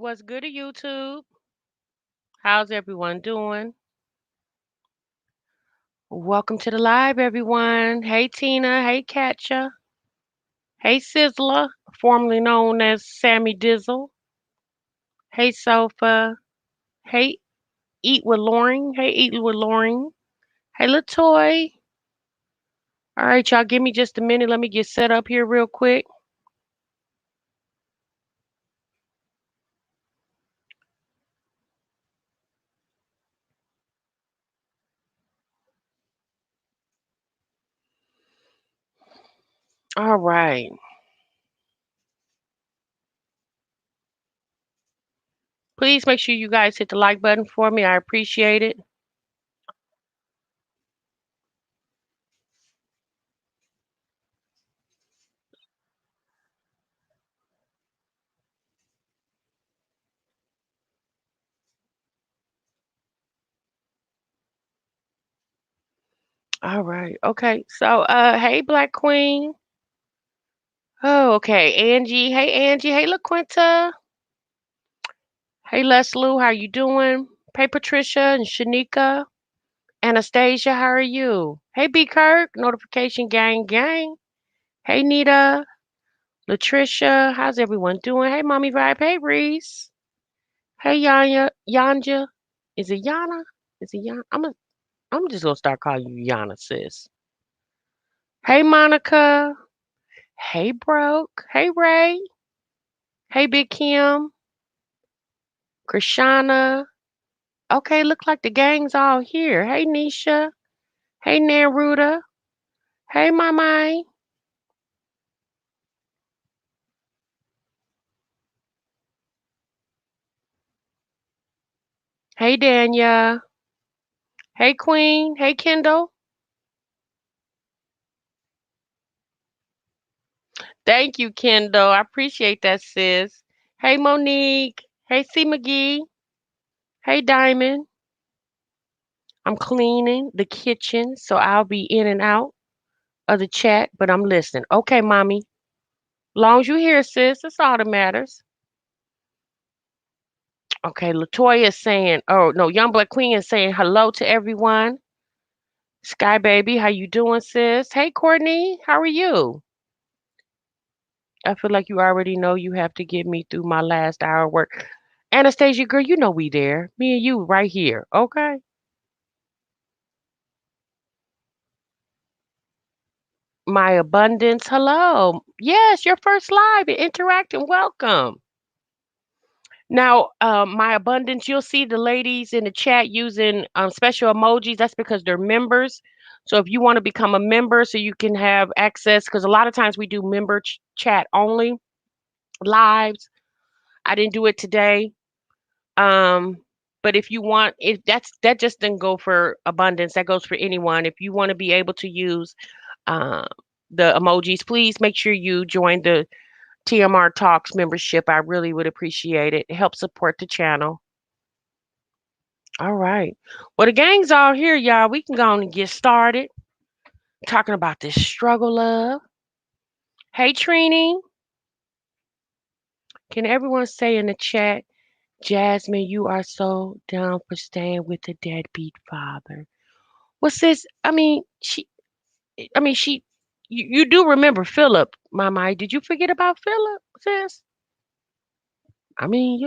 What's good to YouTube? How's everyone doing? Welcome to the live, everyone. Hey, Tina. Hey, Katja. Hey, Sizzler, formerly known as Sammy Dizzle. Hey, Sofa. Hey, Eat with Loring. Hey, Eat with Loring. Hey, Latoy. All right, y'all, give me just a minute. Let me get set up here real quick. All right. Please make sure you guys hit the like button for me. I appreciate it. All right. Okay. So, hey, Black Queen. Oh, okay. Angie. Hey, Angie. Hey, LaQuinta. Hey, Leslie. How you doing? Hey, Patricia and Shanika. Anastasia, how are you? Hey, B. Kirk. Notification gang gang. Hey, Nita. Latricia. How's everyone doing? Hey, Mommy Vibe. Hey, Reese. Hey, Yanya. Yanja. Is it Yana? Is it Yana? I'm just gonna start calling you Yana, sis. Hey, Monica. Hey, Broke. Hey, Ray. Hey, Big Kim. Krishana. Okay, look like the gang's all here. Hey, Nisha. Hey, Neruda. Hey, Mama. Hey, Danya. Hey, Queen. Hey, Kendall. Thank you, Kendall. I appreciate that, sis. Hey, Monique. Hey, C. McGee. Hey, Diamond. I'm cleaning the kitchen, so I'll be in and out of the chat, but I'm listening. Okay, Mommy. Long as you here, sis, that's all that matters. Okay, Latoya is saying, oh, no, Young Black Queen is saying hello to everyone. Sky Baby, how you doing, sis? Hey, Courtney, how are you? I feel like you already know you have to get me through my last hour of work. Anastasia, girl, you know we there. Me and you right here, okay? My abundance, hello. Yes, your first live and interacting. Welcome. Now, my abundance, you'll see the ladies in the chat using special emojis. That's because they're members. So if you want to become a member so you can have access, because a lot of times we do member chat only lives. I didn't do it today. Um, but if you want, if that just didn't go for abundance, that goes for anyone. If you want to be able to use um, the emojis, please make sure you join the TMR Talks membership. I really would appreciate it. It helps support the channel. All right. Well, the gang's all here, y'all. We can go on and get started talking about this struggle love. Hey, Trini. Can everyone say in the chat, Jasmine, you are so down for staying with the deadbeat father? Well, sis, she, you do remember Philip, Mama. Did you forget about Philip, sis? I mean,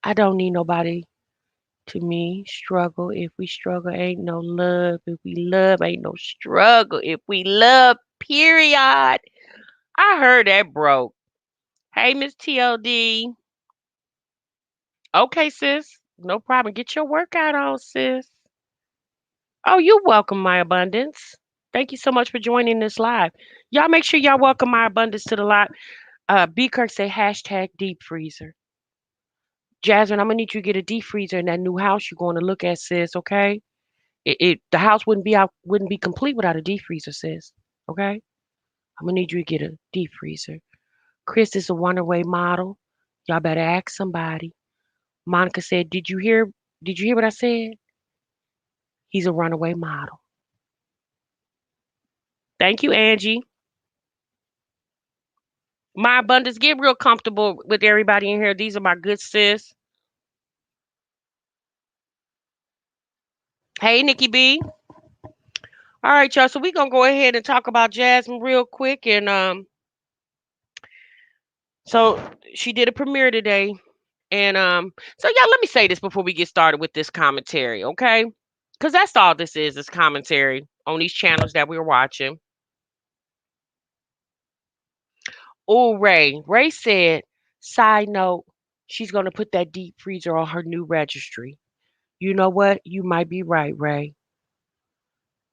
I don't need nobody to me struggle. If we struggle, ain't no love. If we love, ain't no struggle. If we love, period. I heard that broke. Hey, Miss TLD. Okay, sis. No problem. Get your workout on, sis. Oh, you're welcome, my abundance. Thank you so much for joining this live. Y'all make sure y'all welcome my abundance to the live. B Kirk say hashtag deep freezer. Jasmine, I'm gonna need you to get a deep freezer in that new house you're going to look at, sis. Okay? The house wouldn't be complete without a deep freezer, sis. Okay? I'm gonna need you to get a deep freezer. Chris is a runaway model. Y'all better ask somebody. Monica said, Did you hear what I said? He's a runaway model. Thank you, Angie. My abundance, get real comfortable with everybody in here. These are my good sis. Hey, Nikki B. All right, y'all. So we gonna go ahead and talk about Jasmine real quick. And so she did a premiere today. And so yeah, let me say this before we get started with this commentary, okay? Because that's all this is commentary on these channels that we're watching. Oh, Ray. Ray said, side note, she's gonna put that deep freezer on her new registry. You know what? You might be right, Ray.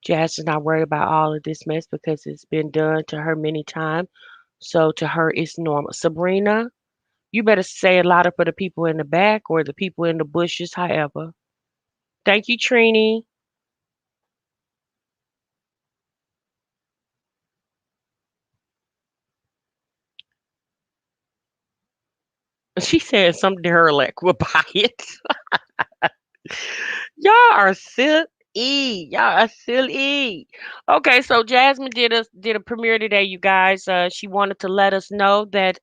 Jazz is not worried about all of this mess because it's been done to her many times. So to her, it's normal. Sabrina, you better say it louder for the people in the back or the people in the bushes, however. Thank you, Trini. She said something to her like, we'll buy it. Y'all are silly. Y'all are silly. Okay, so Jasmine did a premiere today, you guys. She wanted to let us know that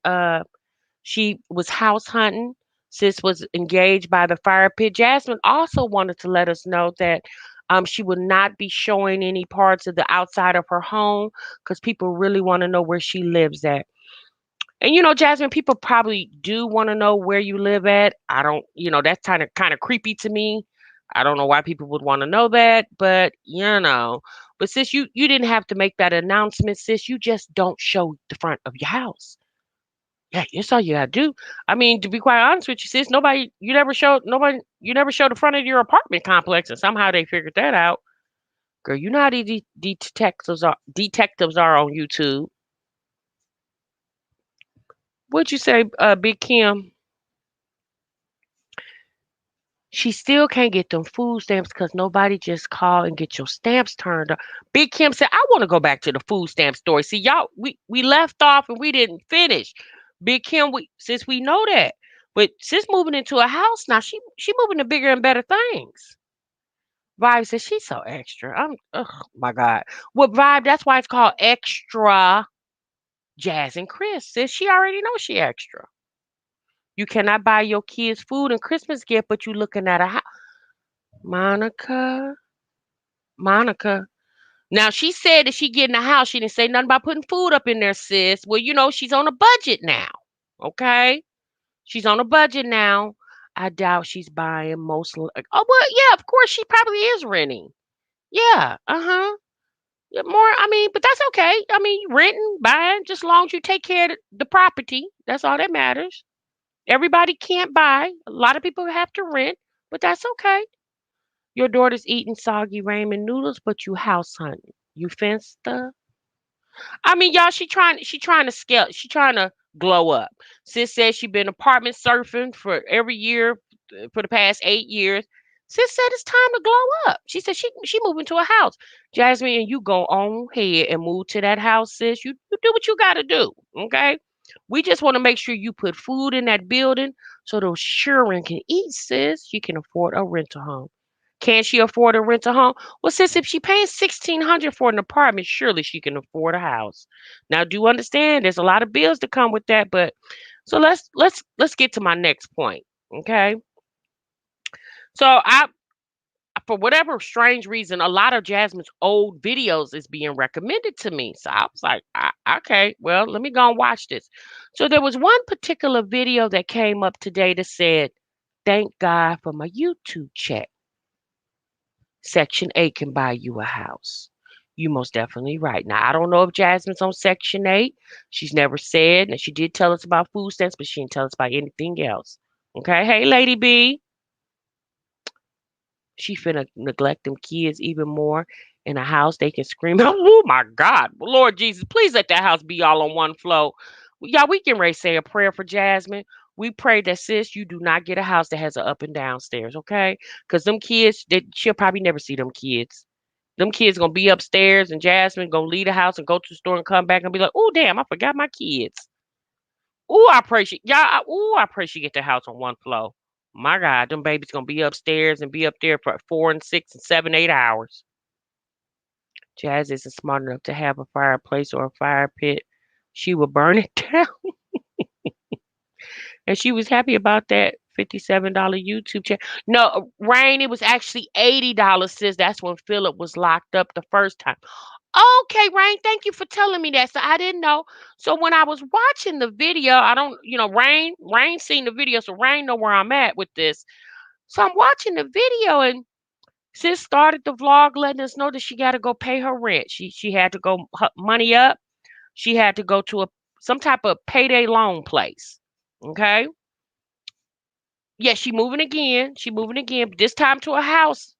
she was house hunting. Sis was engaged by the fire pit. Jasmine also wanted to let us know that she would not be showing any parts of the outside of her home because people really want to know where she lives at. And Jasmine, people probably do want to know where you live at. I don't, that's kind of creepy to me. I don't know why people would want to know that, but But sis, you didn't have to make that announcement, sis. You just don't show the front of your house. Yeah, that's all you gotta do. I mean, to be quite honest with you, sis, you never showed the front of your apartment complex, and somehow they figured that out. Girl, you know how these detectives are on YouTube. What'd you say, Big Kim? She still can't get them food stamps because nobody just call and get your stamps turned up. Big Kim said, I want to go back to the food stamp story. See, y'all, we left off and we didn't finish. Big Kim, since we know that. But since moving into a house now, she moving to bigger and better things. Vibe says she's so extra. Oh my God. What Vibe, that's why it's called extra. Jazz and Chris says she already knows she extra. You cannot buy your kids food and Christmas gift, but you looking at a house. Monica. Monica. Now she said that she get in the house. She didn't say nothing about putting food up in there, sis. Well, she's on a budget now. Okay, she's on a budget now. I doubt she's buying most. Oh well, yeah, of course she probably is renting. Yeah, uh-huh. Yeah, more. I mean, but that's okay. I mean, you renting, buying, just as long as you take care of the property. That's all that matters. Everybody can't buy. A lot of people have to rent, but that's okay. Your daughter's eating soggy ramen noodles, but you house hunting. You finsta? I mean, y'all, she trying to scale. She trying to glow up. Sis says she been apartment surfing for every year for the past 8 years. Sis said it's time to glow up. She said she moving to a house. Jasmine, and you go on ahead and move to that house, sis. You do what you got to do. Okay. We just want to make sure you put food in that building so those children can eat, sis. She can afford a rental home. Can she afford a rental home? Well, sis, if she pays 1,600 for an apartment, surely she can afford a house. Now, do understand there's a lot of bills to come with that, but so let's get to my next point. Okay. So I for whatever strange reason, a lot of Jasmine's old videos is being recommended to me. So I was like, okay, well, let me go and watch this. So there was one particular video that came up today that said, thank God for my YouTube check. Section 8 can buy you a house. You most definitely right. Now, I don't know if Jasmine's on Section 8. She's never said. And she did tell us about food stamps, but she didn't tell us about anything else. Okay. Hey, Lady B. She finna neglect them kids even more in a house they can scream out. Oh my God. Lord Jesus, please let that house be all on one floor. Y'all, we can ready say a prayer for Jasmine. We pray that sis, you do not get a house that has an up and down stairs, okay? Because them kids, she'll probably never see them kids. Them kids gonna be upstairs and Jasmine gonna leave the house and go to the store and come back and be like, oh damn, I forgot my kids. Ooh, I pray she y'all. Ooh, I pray she get the house on one floor. My God, them babies gonna be upstairs and be up there for 4 and 6 and 7, 8 hours. Jazz isn't smart enough to have a fireplace or a fire pit. she would burn it down, and she was happy about that $57 YouTube channel. No, Rain, it was actually $80, sis. That's when Philip was locked up the first time. Okay, Rain, thank you for telling me that. So I didn't know. So when I was watching the video, I don't, Rain seen the video, so Rain know where I'm at with this. So I'm watching the video, and sis started the vlog letting us know that she got to go pay her rent. She had to go money up. She had to go to some type of payday loan place. Okay. Yeah, she moving again. She moving again. But this time to a house.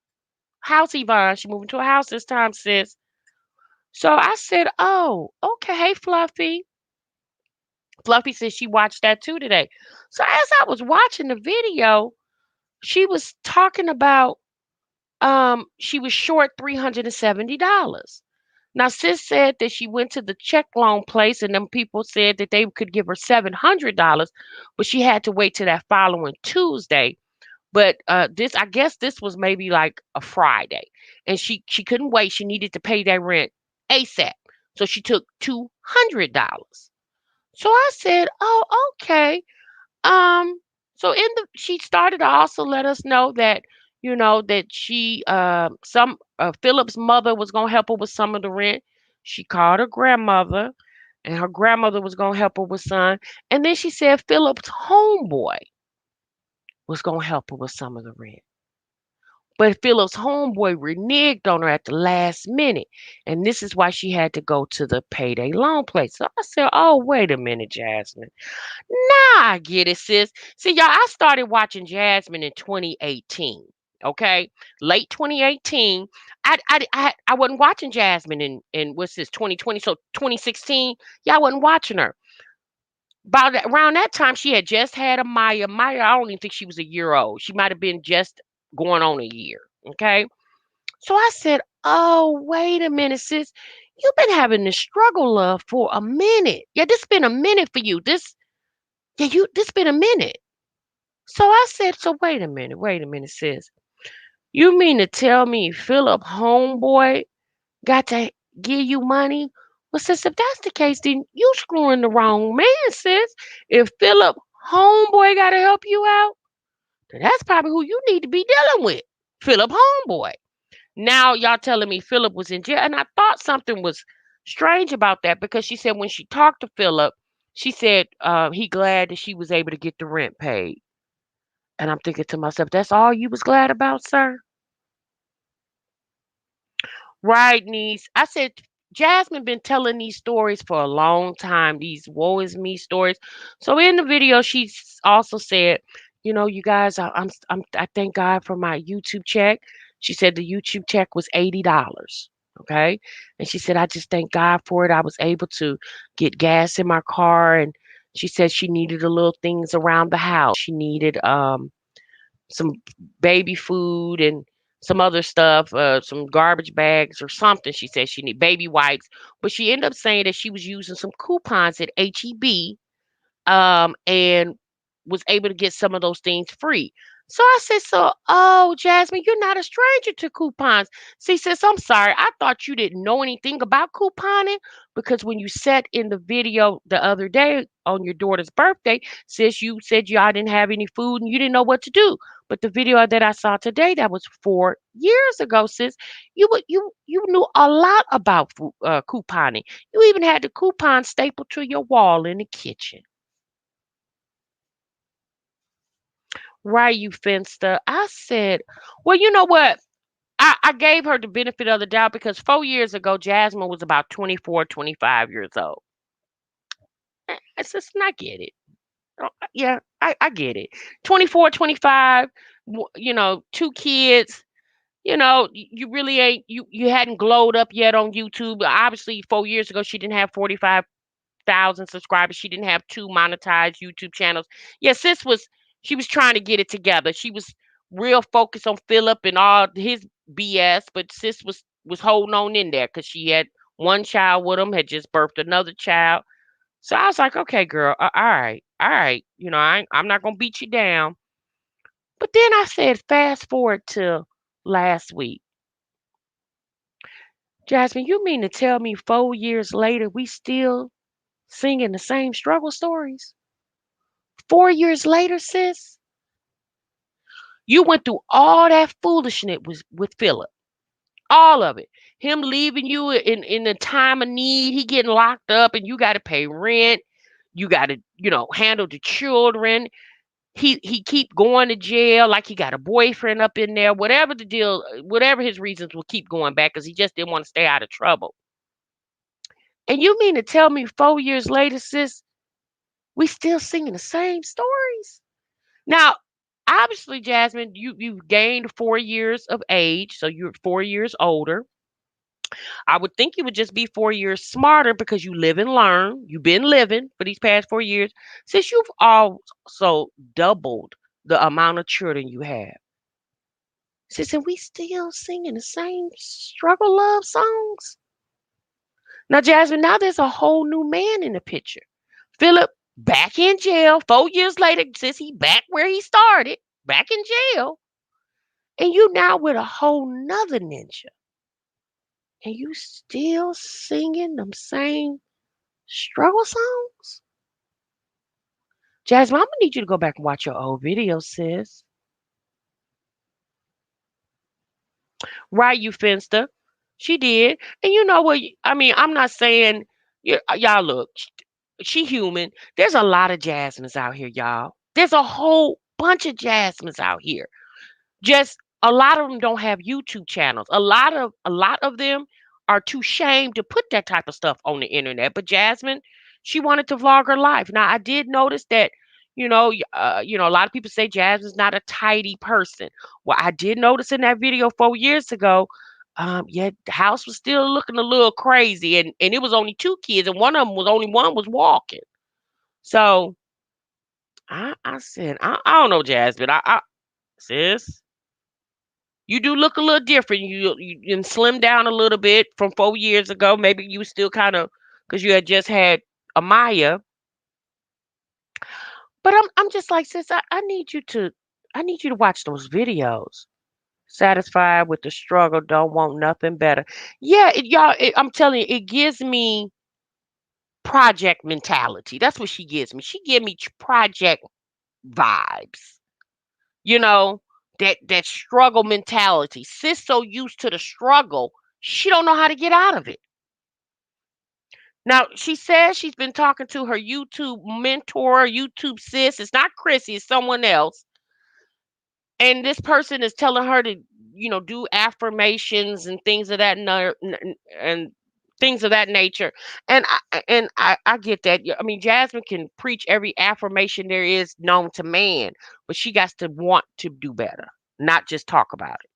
House, Yvonne. She moving to a house this time, sis. So I said, "Oh, okay. Hey, Fluffy." Fluffy said she watched that too today. So as I was watching the video, she was talking about she was short $370. Now sis said that she went to the check loan place and them people said that they could give her $700, but she had to wait till that following Tuesday. But this, I guess this was maybe like a Friday. And she couldn't wait. She needed to pay that rent ASAP. So she took $200. So I said, "Oh, okay." Um, so in the she started to also let us know that, that she some Philip's mother was gonna help her with some of the rent. She called her grandmother, and her grandmother was gonna help her with some. And then she said Philip's homeboy was gonna help her with some of the rent. But Philip's homeboy reneged on her at the last minute. And this is why she had to go to the payday loan place. So I said, "Oh, wait a minute, Jasmine. Now I get it, sis." See, y'all, I started watching Jasmine in 2018. Okay, late 2018. I wasn't watching Jasmine in what's this 2020, so 2016. Yeah, I wasn't watching her. Around that time, she had just had a Maya. Maya, I don't even think she was a year old. She might have been just going on a year. Okay, so I said, "Oh, wait a minute, sis. You've been having this struggle, love, for a minute. Yeah, this been a minute for you. This been a minute." So I said, "So wait a minute, sis. You mean to tell me Philip homeboy got to give you money?" Well, sis, if that's the case, then you screwing the wrong man, sis. If Philip homeboy got to help you out, then that's probably who you need to be dealing with. Philip homeboy. Now y'all telling me Philip was in jail, and I thought something was strange about that because she said when she talked to Philip, she said he glad that she was able to get the rent paid. And I'm thinking to myself, that's all you was glad about, sir? Right, niece. I said, Jasmine been telling these stories for a long time, these woe is me stories. So in the video, she also said, "You guys, I thank God for my YouTube check." She said the YouTube check was $80. Okay. And she said, "I just thank God for it. I was able to get gas in my car." And she said she needed a little things around the house. She needed some baby food and some other stuff, some garbage bags or something. She said she need baby wipes, but she ended up saying that she was using some coupons at HEB, and was able to get some of those things free. So I said, "So, oh, Jasmine, you're not a stranger to coupons." She says, "I'm sorry. I thought you didn't know anything about couponing because when you said in the video the other day on your daughter's birthday, sis, you said y'all didn't have any food and you didn't know what to do. But the video that I saw today, that was 4 years ago, sis, you knew a lot about couponing. You even had the coupon stapled to your wall in the kitchen." Right, you finster. I said, "Well, you know what? I gave her the benefit of the doubt because 4 years ago, Jasmine was about 24, 25 years old." I said, "I get it. Yeah, I get it. 24, 25, two kids. You really ain't, you hadn't glowed up yet on YouTube. Obviously, 4 years ago, she didn't have 45,000 subscribers. She didn't have two monetized YouTube channels. Yeah, she was trying to get it together. She was real focused on Philip and all his BS, but sis was holding on in there because she had one child with him, had just birthed another child. So I was like, "Okay, girl, all right, all right. I'm not gonna beat you down." But then I said, fast forward to last week. Jasmine, you mean to tell me 4 years later we still singing the same struggle stories. 4 years later, sis, you went through all that foolishness with Philip. All of it. Him leaving you in the time of need, he getting locked up and you gotta pay rent. You gotta, handle the children. He keep going to jail like he got a boyfriend up in there. Whatever the deal, whatever his reasons will keep going back because he just didn't want to stay out of trouble. And you mean to tell me 4 years later, sis, we still singing the same stories? Now, obviously, Jasmine, you've gained 4 years of age, so you're 4 years older. I would think you would just be 4 years smarter because you live and learn. You've been living for these past 4 years. Since you've also doubled the amount of children you have. Sis, and we still singing the same struggle love songs. Now, Jasmine, now there's a whole new man in the picture. Philip back in jail 4 years later, since he back where he started, back in jail. And you now with a whole nother ninja. And you still singing them same struggle songs? Jasmine, I'm gonna need you to go back and watch your old videos, sis. Right, you finster. She did. And you know what? I mean, I'm not saying y'all look, she human. There's a lot of Jasmines out here, y'all. There's a whole bunch of Jasmines out here. Just a lot of them don't have YouTube channels. A lot of them are too shamed to put that type of stuff on the internet. But Jasmine, she wanted to vlog her life. Now I did notice that, a lot of people say Jasmine's not a tidy person. Well, I did notice in that video 4 years ago, yeah, the house was still looking a little crazy, and it was only two kids, and one of them was only one was walking. So I said, I don't know, Jasmine. Sis. You do look a little different. You slimmed down a little bit from 4 years ago. Maybe you still kind of because you had just had Amaya. But I'm just like, sis, I need you to watch those videos. Satisfied with the struggle, don't want nothing better. Yeah, I'm telling you, it gives me project mentality. That's what she gives me. She give me project vibes. You know, that struggle mentality. Sis so used to the struggle, she don't know how to get out of it. Now, she says she's been talking to her YouTube mentor, YouTube sis. It's not Chrissy, it's someone else. And this person is telling her to, do affirmations and things of that and things of that nature. And I get that. Yeah, I mean, Jasmine can preach every affirmation there is known to man, but she got to want to do better, not just talk about it.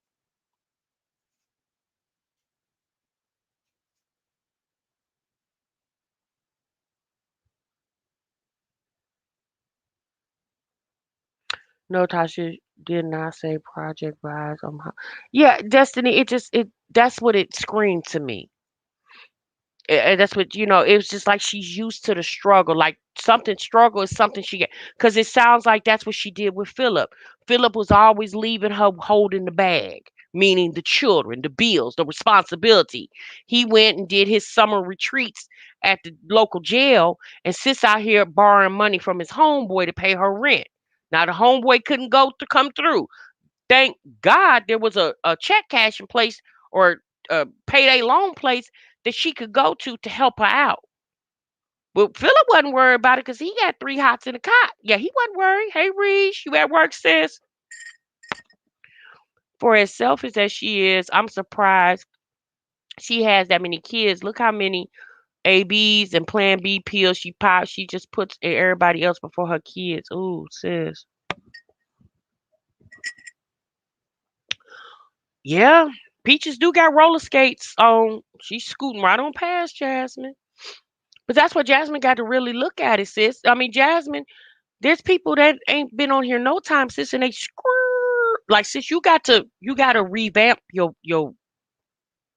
No, Tasha did not say Project Rise. Yeah, Destiny. It that's what it screamed to me. And that's what it was just like she's used to the struggle. Like something struggle is something she get because it sounds like that's what she did with Philip. Philip was always leaving her holding the bag, meaning the children, the bills, the responsibility. He went and did his summer retreats at the local jail and sits out here borrowing money from his homeboy to pay her rent. Now the homeboy couldn't go to come through. Thank God there was a check cash in place or a payday loan place that she could go to help her out. But Philip wasn't worried about it because he got three hots in the cot. Yeah, he wasn't worried. Hey, Reese, you at work, sis? For as selfish as she is, I'm surprised she has that many kids. Look how many ABs and Plan B pills she pops. She just puts everybody else before her kids. Ooh, sis. Yeah, Peaches do got roller skates on. She's scooting right on past Jasmine. But that's what Jasmine got to really look at it, sis. I mean, Jasmine, there's people that ain't been on here no time, sis, and they like, sis, you got to revamp your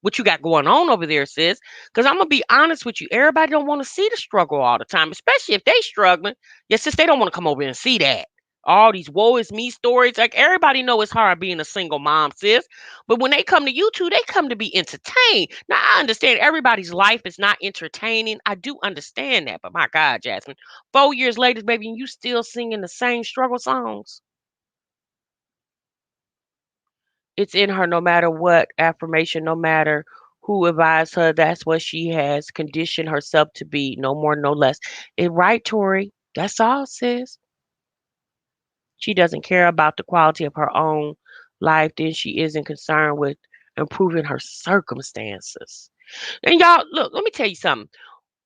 what you got going on over there, sis. Because I'm gonna be honest with you, everybody don't want to see the struggle all the time, especially if they struggling. Yes, sis, they don't want to come over and see that. All these woe is me stories. Like everybody know it's hard being a single mom, sis. But when they come to YouTube, they come to be entertained. Now I understand everybody's life is not entertaining. I do understand that. But my God, Jasmine, 4 years later, baby, and you still singing the same struggle songs. It's in her no matter what affirmation, no matter who advised her, that's what she has conditioned herself to be, no more, no less. And right, Tori, that's all, sis. She doesn't care about the quality of her own life, then she isn't concerned with improving her circumstances. And y'all, look, let me tell you something.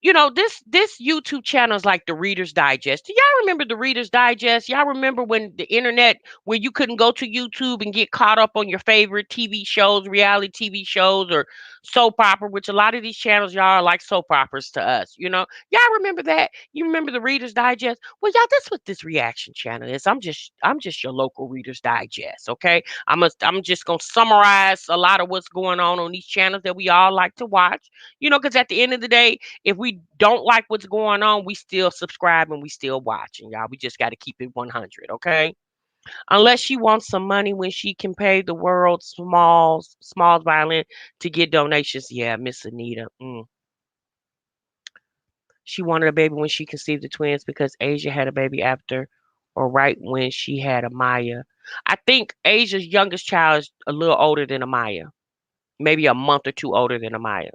This YouTube channel is like the Reader's Digest. Do y'all remember the Reader's Digest? Y'all remember when the internet, where you couldn't go to YouTube and get caught up on your favorite TV shows, reality TV shows, or soap opera, which a lot of these channels, y'all, are like soap operas to us. Y'all remember that? You remember the Reader's Digest? Well, y'all, that's what this reaction channel is. I'm just your local Reader's Digest. Okay, I'm just gonna summarize a lot of what's going on these channels that we all like to watch. Because at the end of the day, if we don't like what's going on, we still subscribe and we still watching, y'all. We just got to keep it 100, okay? Unless she wants some money when she can pay the world's small violin to get donations. Yeah, Miss Anita. She wanted a baby when she conceived the twins because Asia had a baby after or right when she had Amaya. I think Asia's youngest child is a little older than Amaya, maybe a month or two older than Amaya.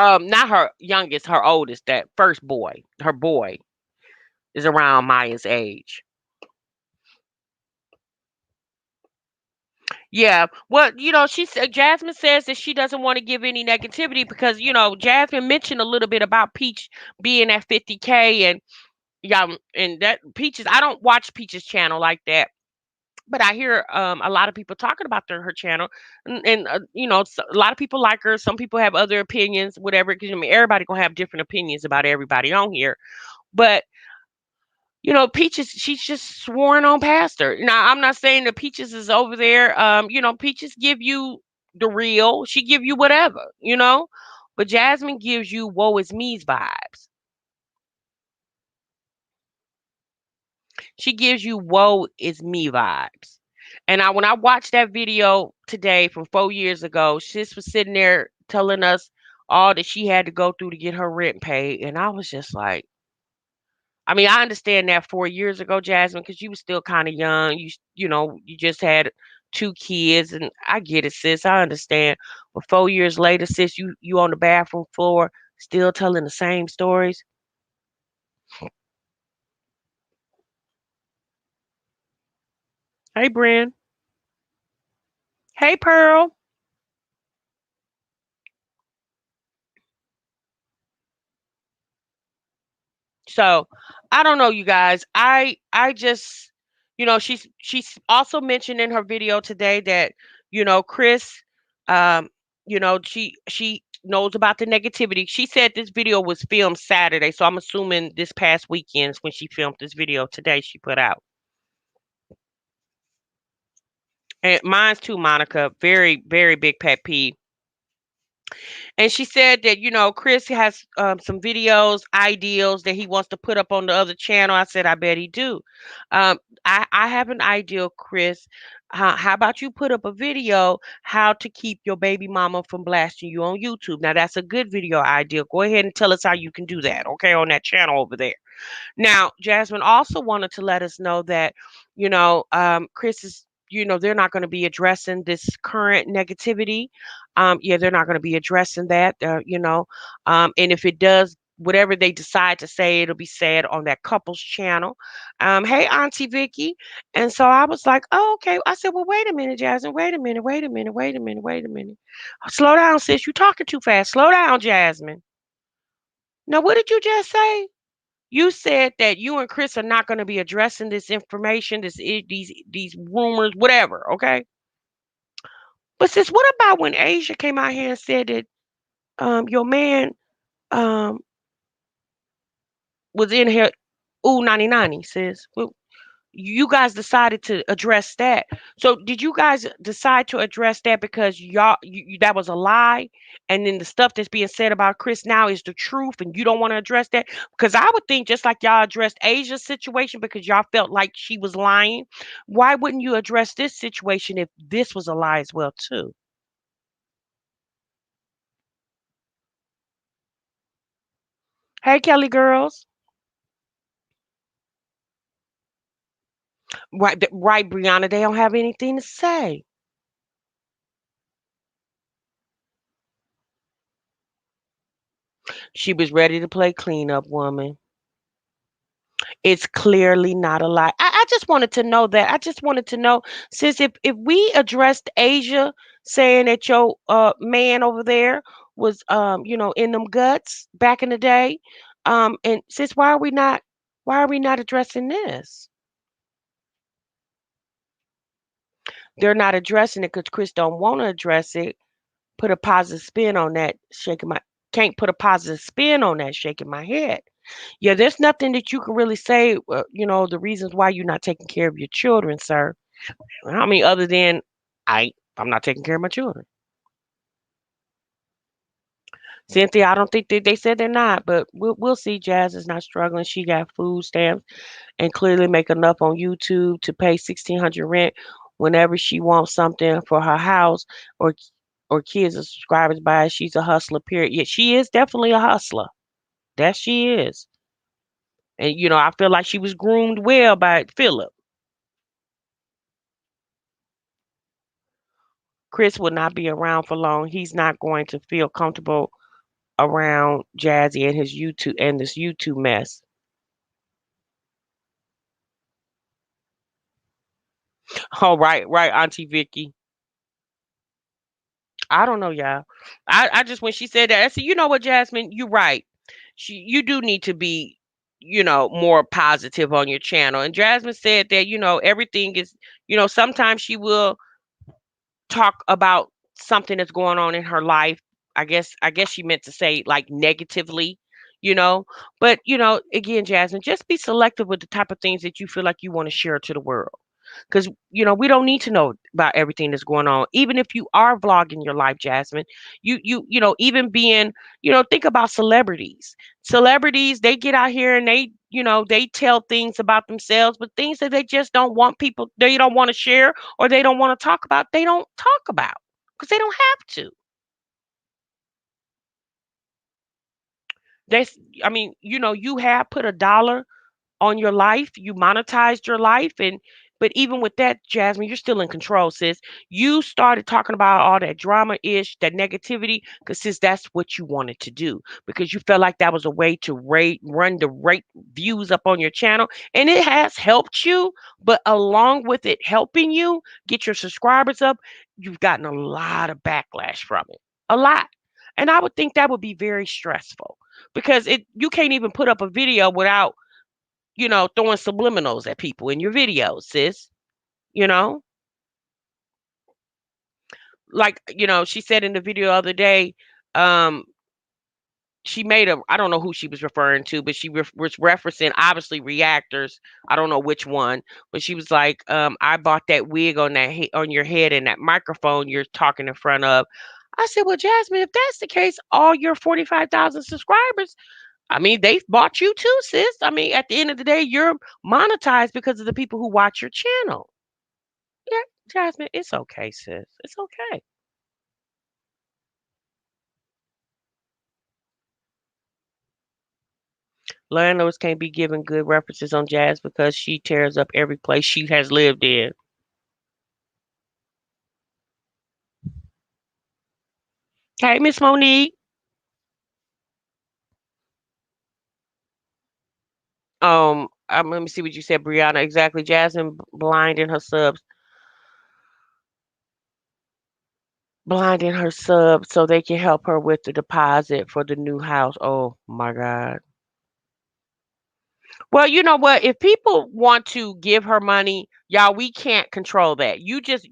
Not her youngest, her oldest, that first boy, her boy is around Maya's age. Yeah. Well, she said Jasmine says that she doesn't want to give any negativity because, Jasmine mentioned a little bit about Peach being at 50K and yeah, and that Peaches, I don't watch Peach's channel like that. But I hear a lot of people talking about her channel, and a lot of people like her. Some people have other opinions, whatever. Because I mean, everybody gonna have different opinions about everybody on here. But Peaches, she's just sworn on pastor. Now, I'm not saying that Peaches is over there. Peaches give you the real. She give you whatever. But Jasmine gives you woe is me's vibes. She gives you woe is me vibes. And when I watched that video today from 4 years ago, sis was sitting there telling us all that she had to go through to get her rent paid. And I was just like, I mean, I understand that 4 years ago, Jasmine, because you were still kind of young. You just had two kids, and I get it, sis. I understand. But 4 years later, sis, you on the bathroom floor, still telling the same stories. Hey, Bren. Hey, Pearl. So I don't know, you guys. I just, she's also mentioned in her video today that Chris, um, she knows about the negativity. She said this video was filmed Saturday, so I'm assuming this past weekend is when she filmed this video today. She put out, and mine's too, Monica. Very very big pet peeve. And she said that, Chris has some videos, ideals that he wants to put up on the other channel. I said, I bet he do. Um, I have an ideal, Chris. How about you put up a video how to keep your baby mama from blasting you on YouTube? Now that's a good video idea. Go ahead and tell us how you can do that, okay, on that channel over there. Now, Jasmine also wanted to let us know that, Chris is, they're not going to be addressing this current negativity. Yeah, they're not going to be addressing that, and if it does, whatever they decide to say, it'll be said on that couple's channel. Hey, Auntie Vicky. And so I was like, oh, okay. I said, well, wait a minute, Jasmine. Wait a minute. Wait a minute. Wait a minute. Wait a minute. Slow down, sis. You talking too fast. Slow down, Jasmine. Now, what did you just say? You said that you and Chris are not going to be addressing this information, these rumors, whatever. Okay, but sis, what about when Asia came out here and said that your man um was in here ooh 90 sis? Well, you guys decided to address that. So did you guys decide to address that because that was a lie, and then the stuff that's being said about Chris now is the truth, and you don't want to address that? Because I would think just like y'all addressed Asia's situation because y'all felt like she was lying, why wouldn't you address this situation if this was a lie as well too? Hey, Kelly girls. Right, right, Brianna. They don't have anything to say. She was ready to play cleanup woman. It's clearly not a lie. I just wanted to know that. I just wanted to know, sis, if we addressed Asia saying that your man over there was in them guts back in the day, and sis, why are we not addressing this? They're not addressing it because Chris don't want to address it. Put a positive spin on that, shaking my can't put a positive spin on that, shaking my head. Yeah, there's nothing that you can really say, the reasons why you're not taking care of your children, sir. I mean, other than I'm not taking care of my children. Cynthia, I don't think they said they're not, but we'll see. Jazz is not struggling. She got food stamps and clearly make enough on YouTube to pay 1,600 rent whenever she wants something for her house or or kids or subscribers buy. She's a hustler. Period. Yeah, she is definitely a hustler. That she is. And I feel like she was groomed well by Philip. Chris will not be around for long. He's not going to feel comfortable around Jazzy and his YouTube and this YouTube mess. Oh, right, right, Auntie Vicky. I don't know, y'all. I just when she said that, I said, you know what, Jasmine, you're right. You do need to be, more positive on your channel. And Jasmine said that, everything is, sometimes she will talk about something that's going on in her life. I guess she meant to say like negatively, you know. But again, Jasmine, just be selective with the type of things that you feel like you want to share to the world. Because we don't need to know about everything that's going on. Even if you are vlogging your life, Jasmine, even being, think about celebrities. Celebrities, they get out here and they tell things about themselves, but things that they just don't want people, they don't want to share or they don't want to talk about, they don't talk about because they don't have to. That's, I mean, you have put a dollar on your life. You monetized your life, and but even with that, Jasmine, you're still in control, sis. You started talking about all that drama ish, that negativity, because sis, that's what you wanted to do because you felt like that was a way to run the rate views up on your channel, and it has helped you. But along with it helping you get your subscribers up, you've gotten a lot of backlash from it, a lot. And I would think that would be very stressful because it you can't even put up a video without throwing subliminals at people in your videos, sis. You know, like she said in the video the other day, um, she made a I don't know who she was referring to, but she was referencing obviously reactors. I don't know which one, but she was like, I bought that wig on on your head and that microphone you're talking in front of. I said, well, Jasmine, if that's the case, all your 45,000 subscribers, I mean, they've bought you too, sis. I mean, at the end of the day, you're monetized because of the people who watch your channel. Yeah, Jasmine, it's okay, sis. It's okay. Landlords can't be given good references on Jazz because she tears up every place she has lived in. Hey, Miss Monique. Let me see what you said, Brianna. Exactly. Jasmine blinding her subs, blinding her subs so they can help her with the deposit for the new house. Oh my God. Well, you know what? If people want to give her money, y'all, we can't control that. You just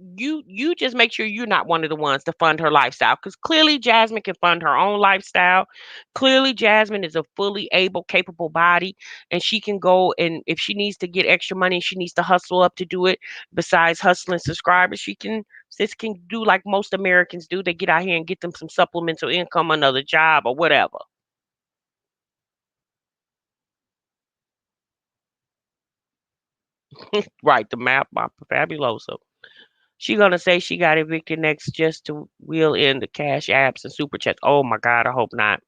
make sure you're not one of the ones to fund her lifestyle. Because clearly Jasmine can fund her own lifestyle. Clearly Jasmine is a fully able, capable body, and she can go, and if she needs to get extra money, she needs to hustle up to do it. Besides hustling subscribers, sis can do like most Americans do. They get out here and get them some supplemental income, another job or whatever. Right, the map by Fabuloso. She gonna say she got evicted next just to wheel in the cash apps and super chats. Oh my God, I hope not.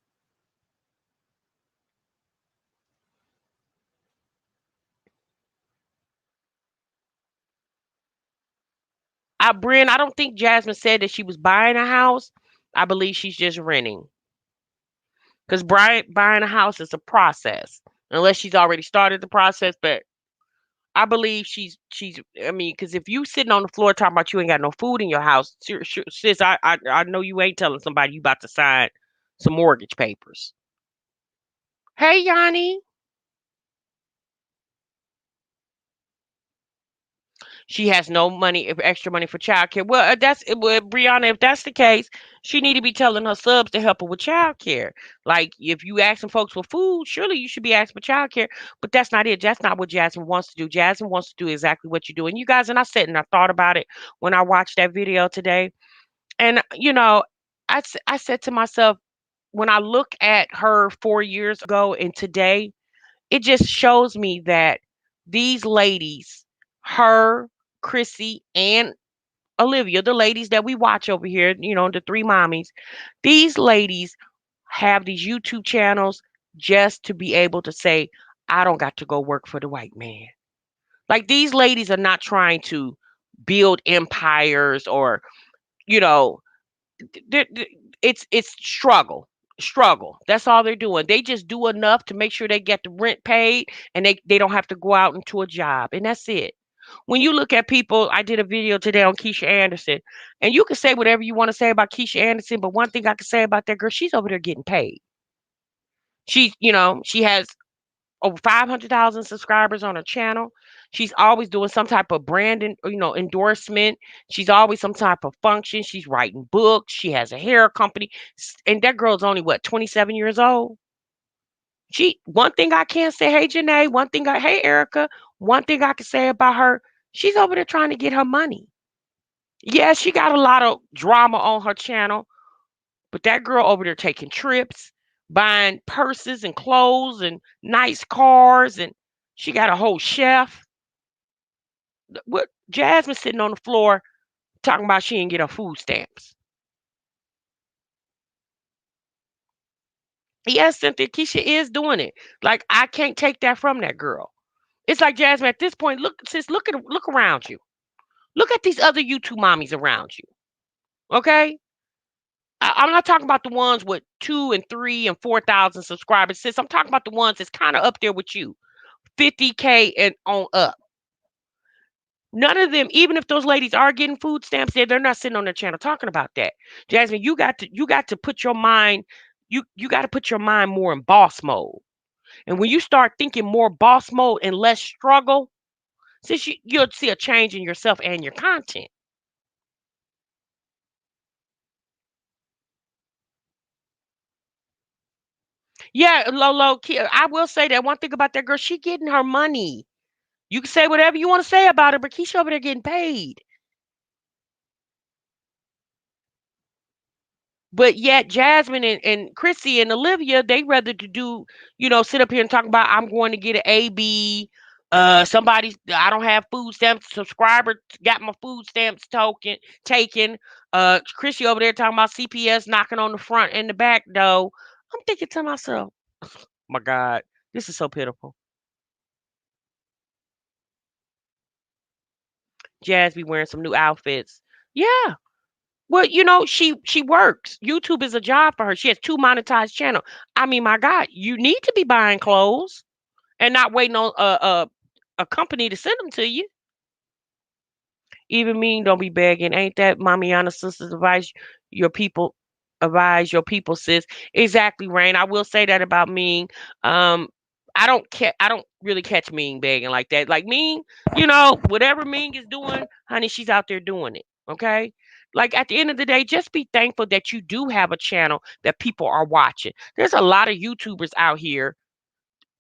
Bryn, I don't think Jasmine said that she was buying a house. I believe she's just renting. Because buying a house is a process. Unless she's already started the process, but I believe she's. I mean, because if you sitting on the floor talking about you ain't got no food in your house, sis, I know you ain't telling somebody you about to sign some mortgage papers. Hey, Yanni. She has no money, extra money for childcare. Well, well, Brianna. If that's the case, she need to be telling her subs to help her with childcare. Like, if you asking folks for food, surely you should be asking for childcare. But that's not it. That's not what Jasmine wants to do. Jasmine wants to do exactly what you do. And you guys, and I said, and I thought about it when I watched that video today. And I said to myself, when I look at her 4 years ago and today, it just shows me that these ladies, her, Chrissy, and Olivia, the ladies that we watch over here, the three mommies, these ladies have these YouTube channels just to be able to say, I don't got to go work for the white man. Like, these ladies are not trying to build empires or, you know, it's struggle. That's all they're doing. They just do enough to make sure they get the rent paid, and they don't have to go out into a job, and that's it. When you look at people, I did a video today on Keisha Anderson, and you can say whatever you want to say about Keisha Anderson, but one thing I can say about that girl, she's over there getting paid. She has over 500,000 subscribers on her channel. She's always doing some type of branding, endorsement. She's always some type of function. She's writing books. She has a hair company. And that girl's only what, 27 years old? One thing I can say, hey Janae, hey Erica, one thing I can say about her, she's over there trying to get her money. Yeah, she got a lot of drama on her channel, but that girl over there taking trips, buying purses and clothes and nice cars, and she got a whole chef. What Jasmine sitting on the floor talking about she didn't get her food stamps. Yes, Cynthia, Keisha is doing it. Like, I can't take that from that girl. It's like, Jasmine, at this point, look around you. Look at these other YouTube mommies around you. Okay? I'm not talking about the ones with 2 and 3 and 4,000 subscribers. Sis, I'm talking about the ones that's kind of up there with you, 50K and on up. None of them, even if those ladies are getting food stamps, they're not sitting on their channel talking about that. Jasmine, you got to put your mind, you got to put your mind more in boss mode. And when you start thinking more boss mode and less struggle, since you'll see a change in yourself and your content. Yeah, Lolo, I will say that one thing about that girl, she getting her money. You can say whatever you want to say about her, but Keisha over there getting paid. But yet Jasmine and Chrissy and Olivia, they rather to do, sit up here and talk about, I'm going to get an AB. Somebody, I don't have food stamps. Subscriber got my food stamps taken. Chrissy over there talking about CPS knocking on the front and the back door. I'm thinking to myself, my God, this is so pitiful. Jazz be wearing some new outfits. Yeah. Well, she works. YouTube is a job for her. She has two monetized channel. I mean, my God, you need to be buying clothes and not waiting on a company to send them to you. Even mean, don't be begging. Ain't that Mamiana sister's advice? Your people advise your people, sis. Exactly, Rain. I will say that about me. Um, I don't care. I don't really catch Ming begging like that. Like Ming, whatever Ming is doing, honey, she's out there doing it. Okay. Like at the end of the day, just be thankful that you do have a channel that people are watching. There's a lot of YouTubers out here,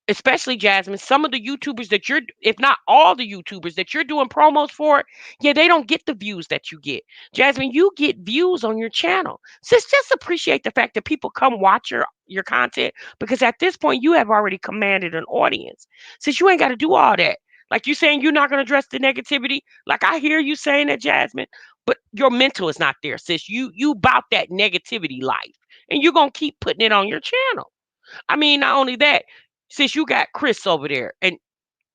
especially Jasmine, some of the YouTubers that you're, if not all the YouTubers that you're doing promos for, yeah, they don't get the views that you get. Jasmine, you get views on your channel. Just appreciate the fact that people come watch your content, because at this point you have already commanded an audience. Since you ain't got to do all that. Like you saying you're not going to address the negativity. Like I hear you saying that, Jasmine, but your mental is not there, sis. You about that negativity life, and you're going to keep putting it on your channel. I mean, not only that, since you got Chris over there, and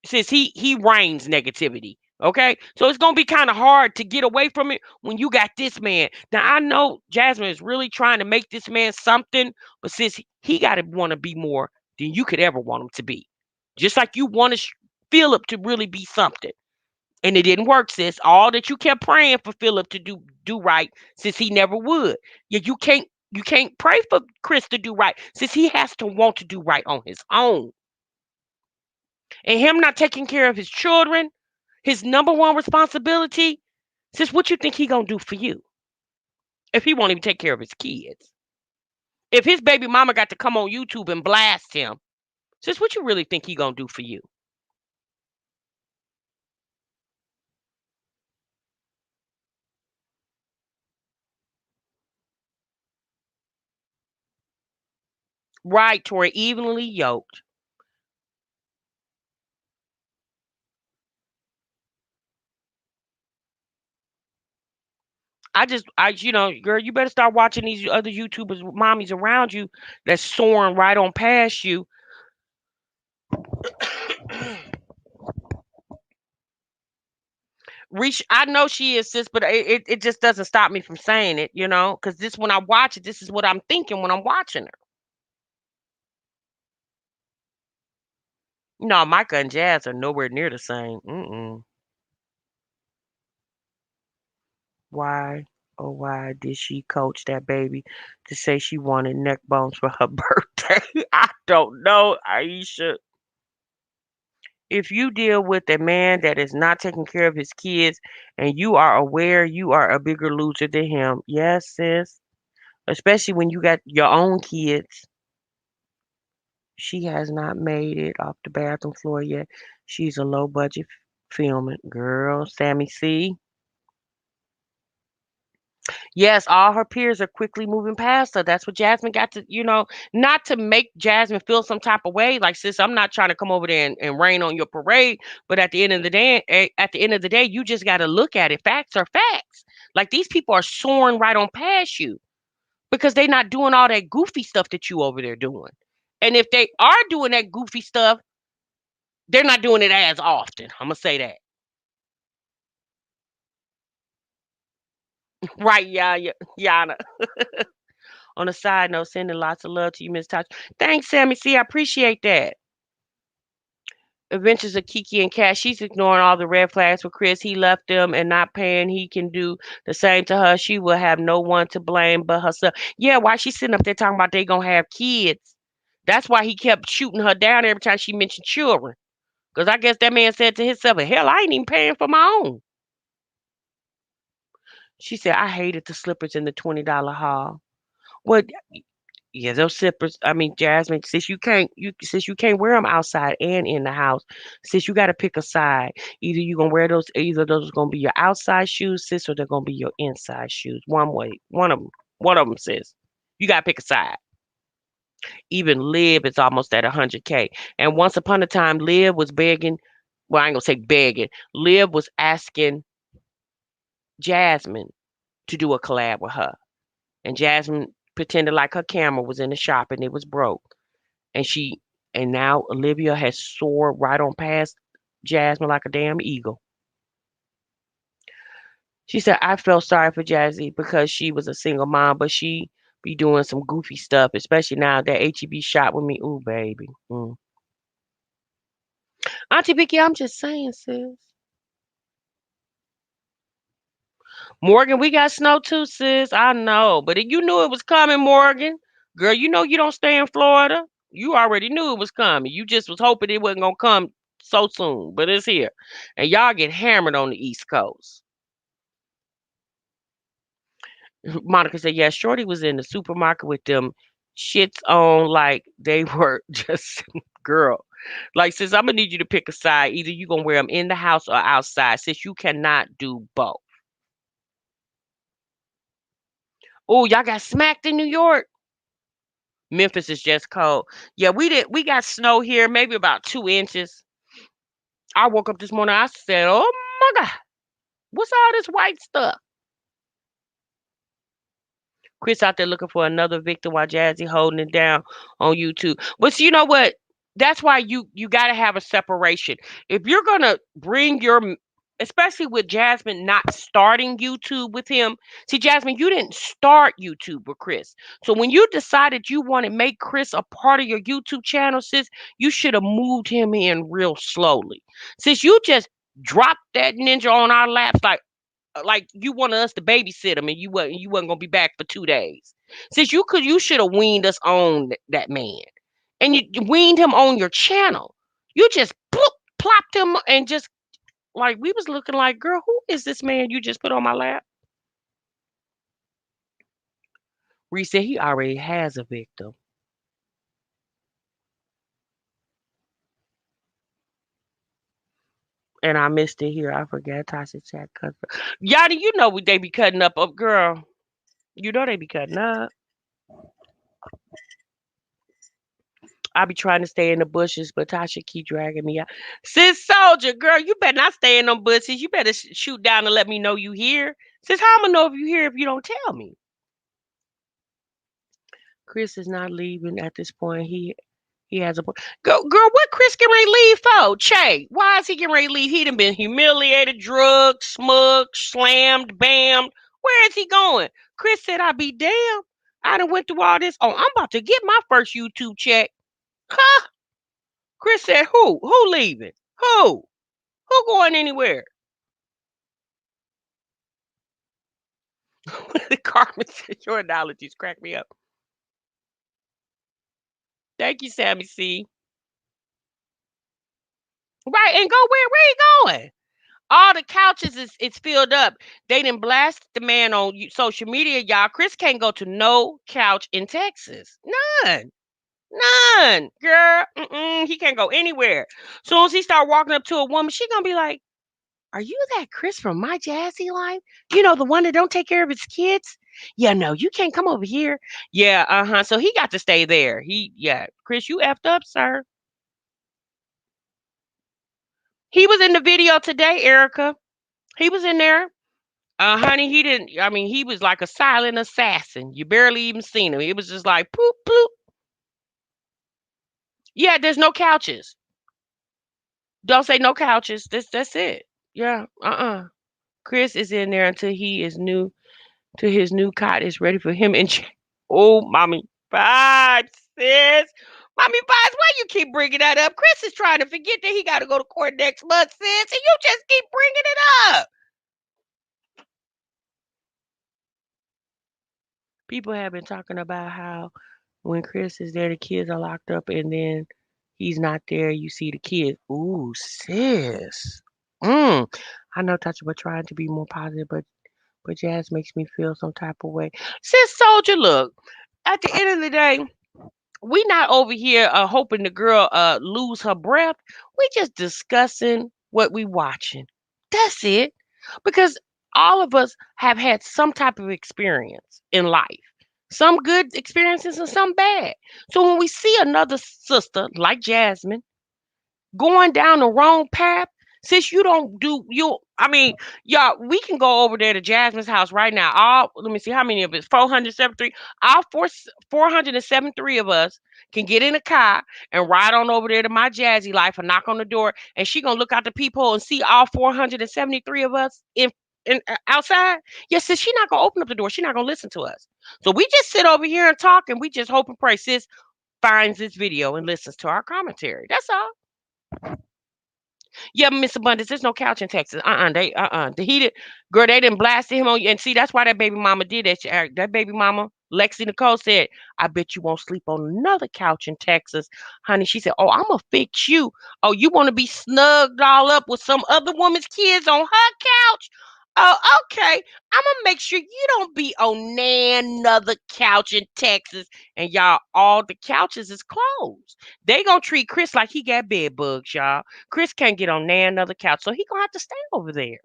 since he reigns negativity, okay? So it's gonna be kind of hard to get away from it when you got this man. Now I know Jasmine is really trying to make this man something, but since he gotta want to be more than you could ever want him to be, just like you wanted Philip to really be something, and it didn't work, sis. All that you kept praying for Philip to do right, since he never would. Yeah, you can't pray for Chris to do right, since he has to want to do right on his own. And him not taking care of his children, his number one responsibility, sis, what you think he gonna do for you if he won't even take care of his kids? If his baby mama got to come on YouTube and blast him, sis, what you really think he gonna do for you? Right, Tori, evenly yoked. Girl, you better start watching these other YouTubers, mommies around you that's soaring right on past you. Reach, I know she is, sis, but it just doesn't stop me from saying it, because this, when I watch it, this is what I'm thinking when I'm watching her. No, Micah and Jazz are nowhere near the same. Mm-mm. Why, oh, why did she coach that baby to say she wanted neck bones for her birthday? I don't know, Aisha. If you deal with a man that is not taking care of his kids and you are aware you are a bigger loser than him, yes, sis. Especially when you got your own kids. She has not made it off the bathroom floor yet. She's a low budget filming. Girl, Sammy C. Yes, all her peers are quickly moving past her. That's what Jasmine got to, not to make Jasmine feel some type of way. Like, sis, I'm not trying to come over there and rain on your parade. But at the end of the day, you just got to look at it. Facts are facts. Like, these people are soaring right on past you because they're not doing all that goofy stuff that you over there doing. And if they are doing that goofy stuff, they're not doing it as often. I'm gonna say that. Right, yeah, yeah, Yana. On a side note, sending lots of love to you, Miss Tasha. Thanks, Sammy. See, I appreciate that. Adventures of Kiki and Kat. She's ignoring all the red flags for Chris. He left them and not paying. He can do the same to her. She will have no one to blame but herself. Yeah, why she sitting up there talking about they gonna have kids? That's why he kept shooting her down every time she mentioned children. Because I guess that man said to himself, hell, I ain't even paying for my own. She said, I hated the slippers in the $20 haul. Well, yeah, those slippers. I mean, Jasmine, since you can't wear them outside and in the house, since you got to pick a side. Either those are gonna be your outside shoes, sis, or they're gonna be your inside shoes. One way, one of them, sis. You gotta pick a side. Even Liv is almost at 100K. And once upon a time, Liv was begging. Well, I ain't gonna say begging. Liv was asking Jasmine to do a collab with her, and Jasmine pretended like her camera was in the shop and it was broke. And she and now Olivia has soared right on past Jasmine like a damn eagle. She said, I felt sorry for Jazzy because she was a single mom, but she be doing some goofy stuff, especially now that HEB shot with me. Ooh, baby. Mm. Auntie Vicky, I'm just saying, sis. Morgan, we got snow too, sis. I know. But you knew it was coming, Morgan. Girl, you know you don't stay in Florida. You already knew it was coming. You just was hoping it wasn't gonna come so soon, but it's here. And y'all get hammered on the East Coast. Monica said, "Yeah, Shorty was in the supermarket with them shits on like they were just girl. Like, sis, I'm gonna need you to pick a side. Either you gonna wear them in the house or outside. Sis, you cannot do both. Oh, y'all got smacked in New York. Memphis is just cold. Yeah, we did. We got snow here, maybe about 2 inches. I woke up this morning. I said, "Oh my God, what's all this white stuff?" Chris out there looking for another victim while Jazzy holding it down on YouTube. But you know what? That's why you got to have a separation. If you're gonna bring especially with Jasmine not starting YouTube with him. See, Jasmine, you didn't start YouTube with Chris. So when you decided you want to make Chris a part of your YouTube channel, sis, you should have moved him in real slowly. Since you just dropped that ninja on our laps like you wanted us to babysit him and you wasn't gonna be back for 2 days. Since you should have weaned us on that man. And you weaned him on your channel. You just plopped him and just like we was looking like, girl, who is this man you just put on my lap? Reese said he already has a victim. And I missed it here. I forgot Tasha chat cut. Yada, you know what they be cutting up girl. You know they be cutting up. I be trying to stay in the bushes, but Tasha keep dragging me out. Sis Soldier, girl, you better not stay in them bushes. You better shoot down and let me know you here. Sis, how am I know if you here if you don't tell me? Chris is not leaving at this point. He has a point. Girl, what Chris getting ready to leave for? Che, why is he getting ready to leave? He done been humiliated, drugged, smoked, slammed, bammed. Where is he going? Chris said, "I be damned. I done went through all this. Oh, I'm about to get my first YouTube check." Huh? Chris said, "Who? Who leaving? Who? Who going anywhere?" Carmen said, "Your analogies crack me up." Thank you, Sammy C. Right, and go where he going? All the couches is it's filled up. They didn't blast the man on social media, y'all. Chris can't go to no couch in Texas. None. None. Girl, he can't go anywhere. Soon as he start walking up to a woman, she gonna be like, "Are you that Chris from My Jazzy Life? You know, the one that don't take care of his kids? Yeah, no, you can't come over here." Yeah, uh-huh. So he got to stay there. Yeah. Chris, you effed up, sir. He was in the video today, Erica. He was in there. Honey, he didn't. I mean, he was like a silent assassin. You barely even seen him. It was just like poop, poop. Yeah, there's no couches. Don't say no couches. That's it. Yeah. Chris is in there until he is new till his new cot is ready for him. And oh, mommy vibes, sis. Mommy vibes. Why you keep bringing that up? Chris is trying to forget that he got to go to court next month, sis, and you just keep bringing it up. People have been talking about how when Chris is there, the kids are locked up, and then he's not there. You see the kids. Ooh, sis. Mm. I know Tasha was trying to be more positive, but Jazz makes me feel some type of way. Sis Soldier, look. At the end of the day, we not over here hoping the girl lose her breath. We just discussing what we watching. That's it. Because all of us have had some type of experience in life. Some good experiences and some bad. So when we see another sister like Jasmine going down the wrong path, since you don't do you I mean, y'all, we can go over there to Jasmine's house right now. All let me see how many of us, 473. All 473 of us can get in a car and ride on over there to My Jazzy Life and knock on the door, and she gonna look out the peephole and see all 473 of us in outside. Yes, sis, she not gonna open up the door. She not gonna listen to us. So we just sit over here and talk, and we just hope and pray sis finds this video and listens to our commentary. That's all. Yeah, Miss Abundance, there's no couch in Texas. The heated girl, they didn't blasted him on you. And see, that's why that baby mama did that. That baby mama, Lexi Nicole said, I bet you won't sleep on another couch in Texas. Honey, she said, oh, I'm gonna fix you. Oh, you wanna be snugged all up with some other woman's kids on her couch? Oh, okay. I'm gonna make sure you don't be on another couch in Texas. And y'all, all the couches is closed. They gonna treat Chris like he got bed bugs, y'all. Chris can't get on another couch, so he gonna have to stay over there.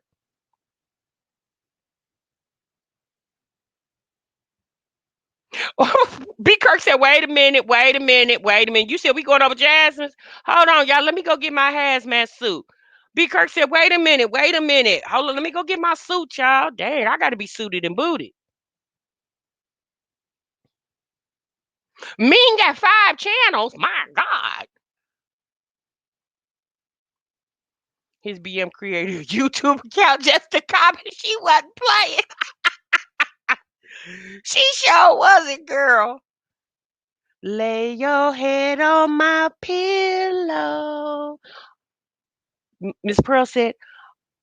B. Kirk said, "Wait a minute, wait a minute, wait a minute. You said we going over Jasmine's? Hold on, y'all. Let me go get my hazmat suit." B. Kirk said, "Wait a minute, wait a minute. Hold on, let me go get my suit, y'all. Dang, I got to be suited and booted." Mean got 5 channels. My God, his BM created a YouTube account just to comment. She wasn't playing. She sure wasn't, girl. Lay your head on my pillow. Miss Pearl said,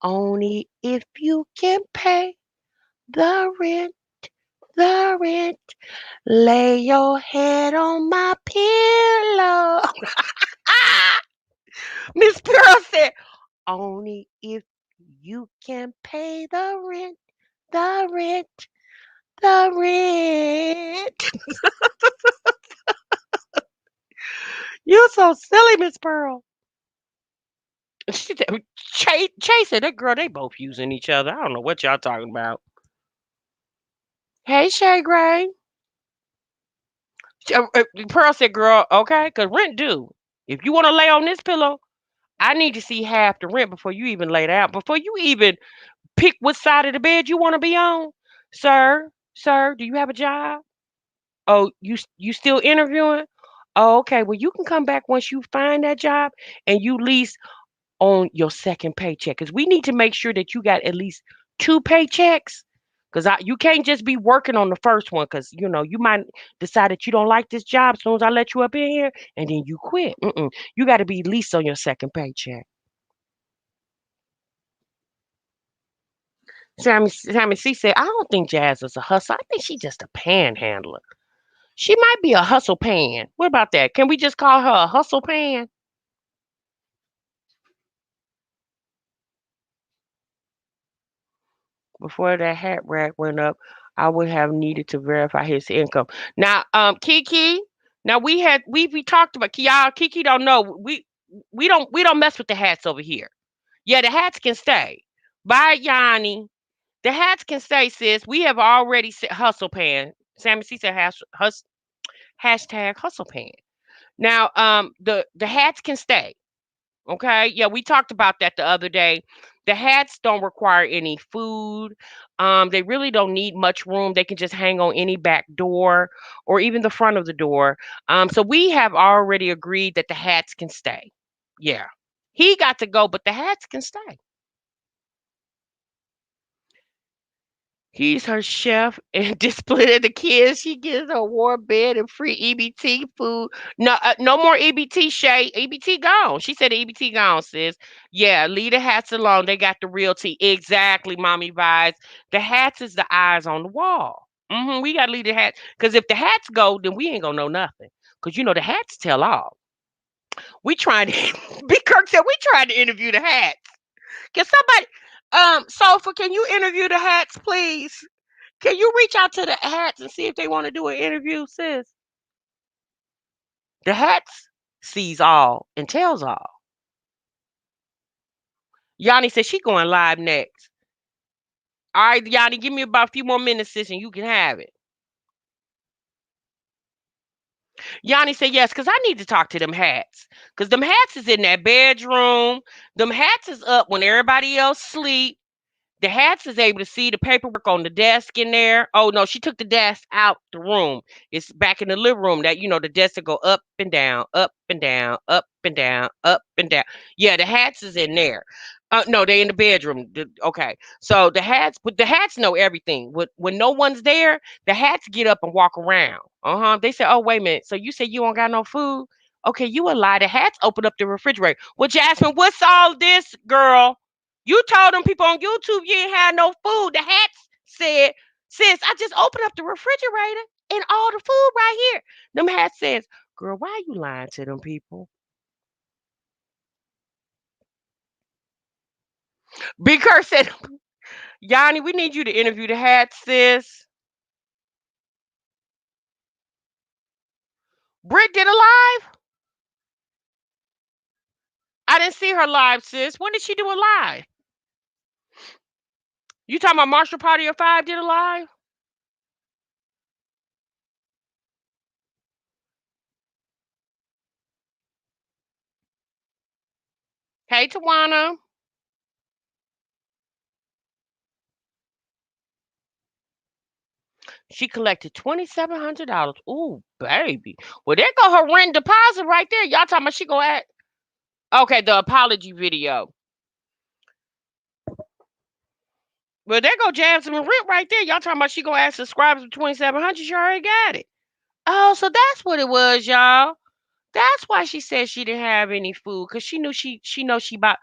only if you can pay the rent, the rent. Lay your head on my pillow. Miss Pearl said, only if you can pay the rent, the rent, the rent. You're so silly, Miss Pearl. She said, Chase said, that girl, they both using each other. I don't know what y'all talking about. Hey, Shay Gray. Pearl said, girl, okay, because rent due. If you want to lay on this pillow, I need to see half the rent before you even lay down, before you even pick what side of the bed you want to be on. Sir, do you have a job? Oh, you still interviewing? Oh, okay. Well, you can come back once you find that job and you lease on your second paycheck because we need to make sure that you got at least 2 paychecks. Because you can't just be working on the first one because you might decide that you don't like this job as soon as I let you up in here and then you quit. You got to be at least on your second paycheck. Sammy C said, I don't think Jazz is a hustler. I think she's just a panhandler. She might be a hustle pan. What about that? Can we just call her a hustle pan? Before that hat rack went up, I would have needed to verify his income. Now, Kiki, now we talked about y'all. Kiki don't know we don't mess with the hats over here. Yeah, the hats can stay. Bye, Yanni. The hats can stay, sis. We have already said hustle pan. Sammy C said hashtag hustle pan. Now, the hats can stay. Okay. Yeah, we talked about that the other day. The hats don't require any food. They really don't need much room. They can just hang on any back door or even the front of the door. So we have already agreed that the hats can stay. Yeah. He got to go, but the hats can stay. He's her chef and disciplining the kids. She gives her warm bed and free EBT food. No, no more EBT, Shay. EBT gone. She said EBT gone, sis. Yeah, leave the hats alone. They got the real tea. Exactly, mommy vibes. The hats is the eyes on the wall. We gotta leave the hats because if the hats go, then we ain't gonna know nothing. Because the hats tell all. We trying to. B. Kirk said we trying to interview the hats. Can somebody, Sofa? Can you interview the hats, please? Can you reach out to the hats and see if they want to do an interview, sis? The hats sees all and tells all. Yanni said she going live next. All right, Yanni, give me about a few more minutes, sis, and you can have it. Yanni said yes, because I need to talk to them hats. Because them hats is in that bedroom. Them hats is up when everybody else sleep. The hats is able to see the paperwork on the desk in there. Oh no, she took the desk out the room. It's back in the living room. That the desk will go up and down, up and down, up and down, up and down. Yeah, the hats is in there. No, they in the bedroom. Okay, so but the hats know everything. When no one's there, the hats get up and walk around. Uh huh. They say, "Oh wait a minute. So you say you don't got no food? Okay, you a lie. The hats open up the refrigerator. Well, Jasmine, what's all this, girl? You told them people on YouTube you ain't had no food. The hats said, sis, I just opened up the refrigerator and all the food right here. Them hats says, girl, why you lying to them people? B. Kurt said, Yanni, we need you to interview the hats, sis. Britt did a live? I didn't see her live, sis. When did she do a live? You talking about Marshall Party of Five did a live? Hey, Tawana. She collected $2,700. Ooh, baby. Well, there go her rent deposit right there. Y'all talking about she go at? Okay, the apology video. Well, there go Jasmine rent right there. Y'all talking about she gonna ask subscribers for 2,700? She already got it. Oh, so that's what it was, y'all. That's why she said she didn't have any food, cause she knew she know she bought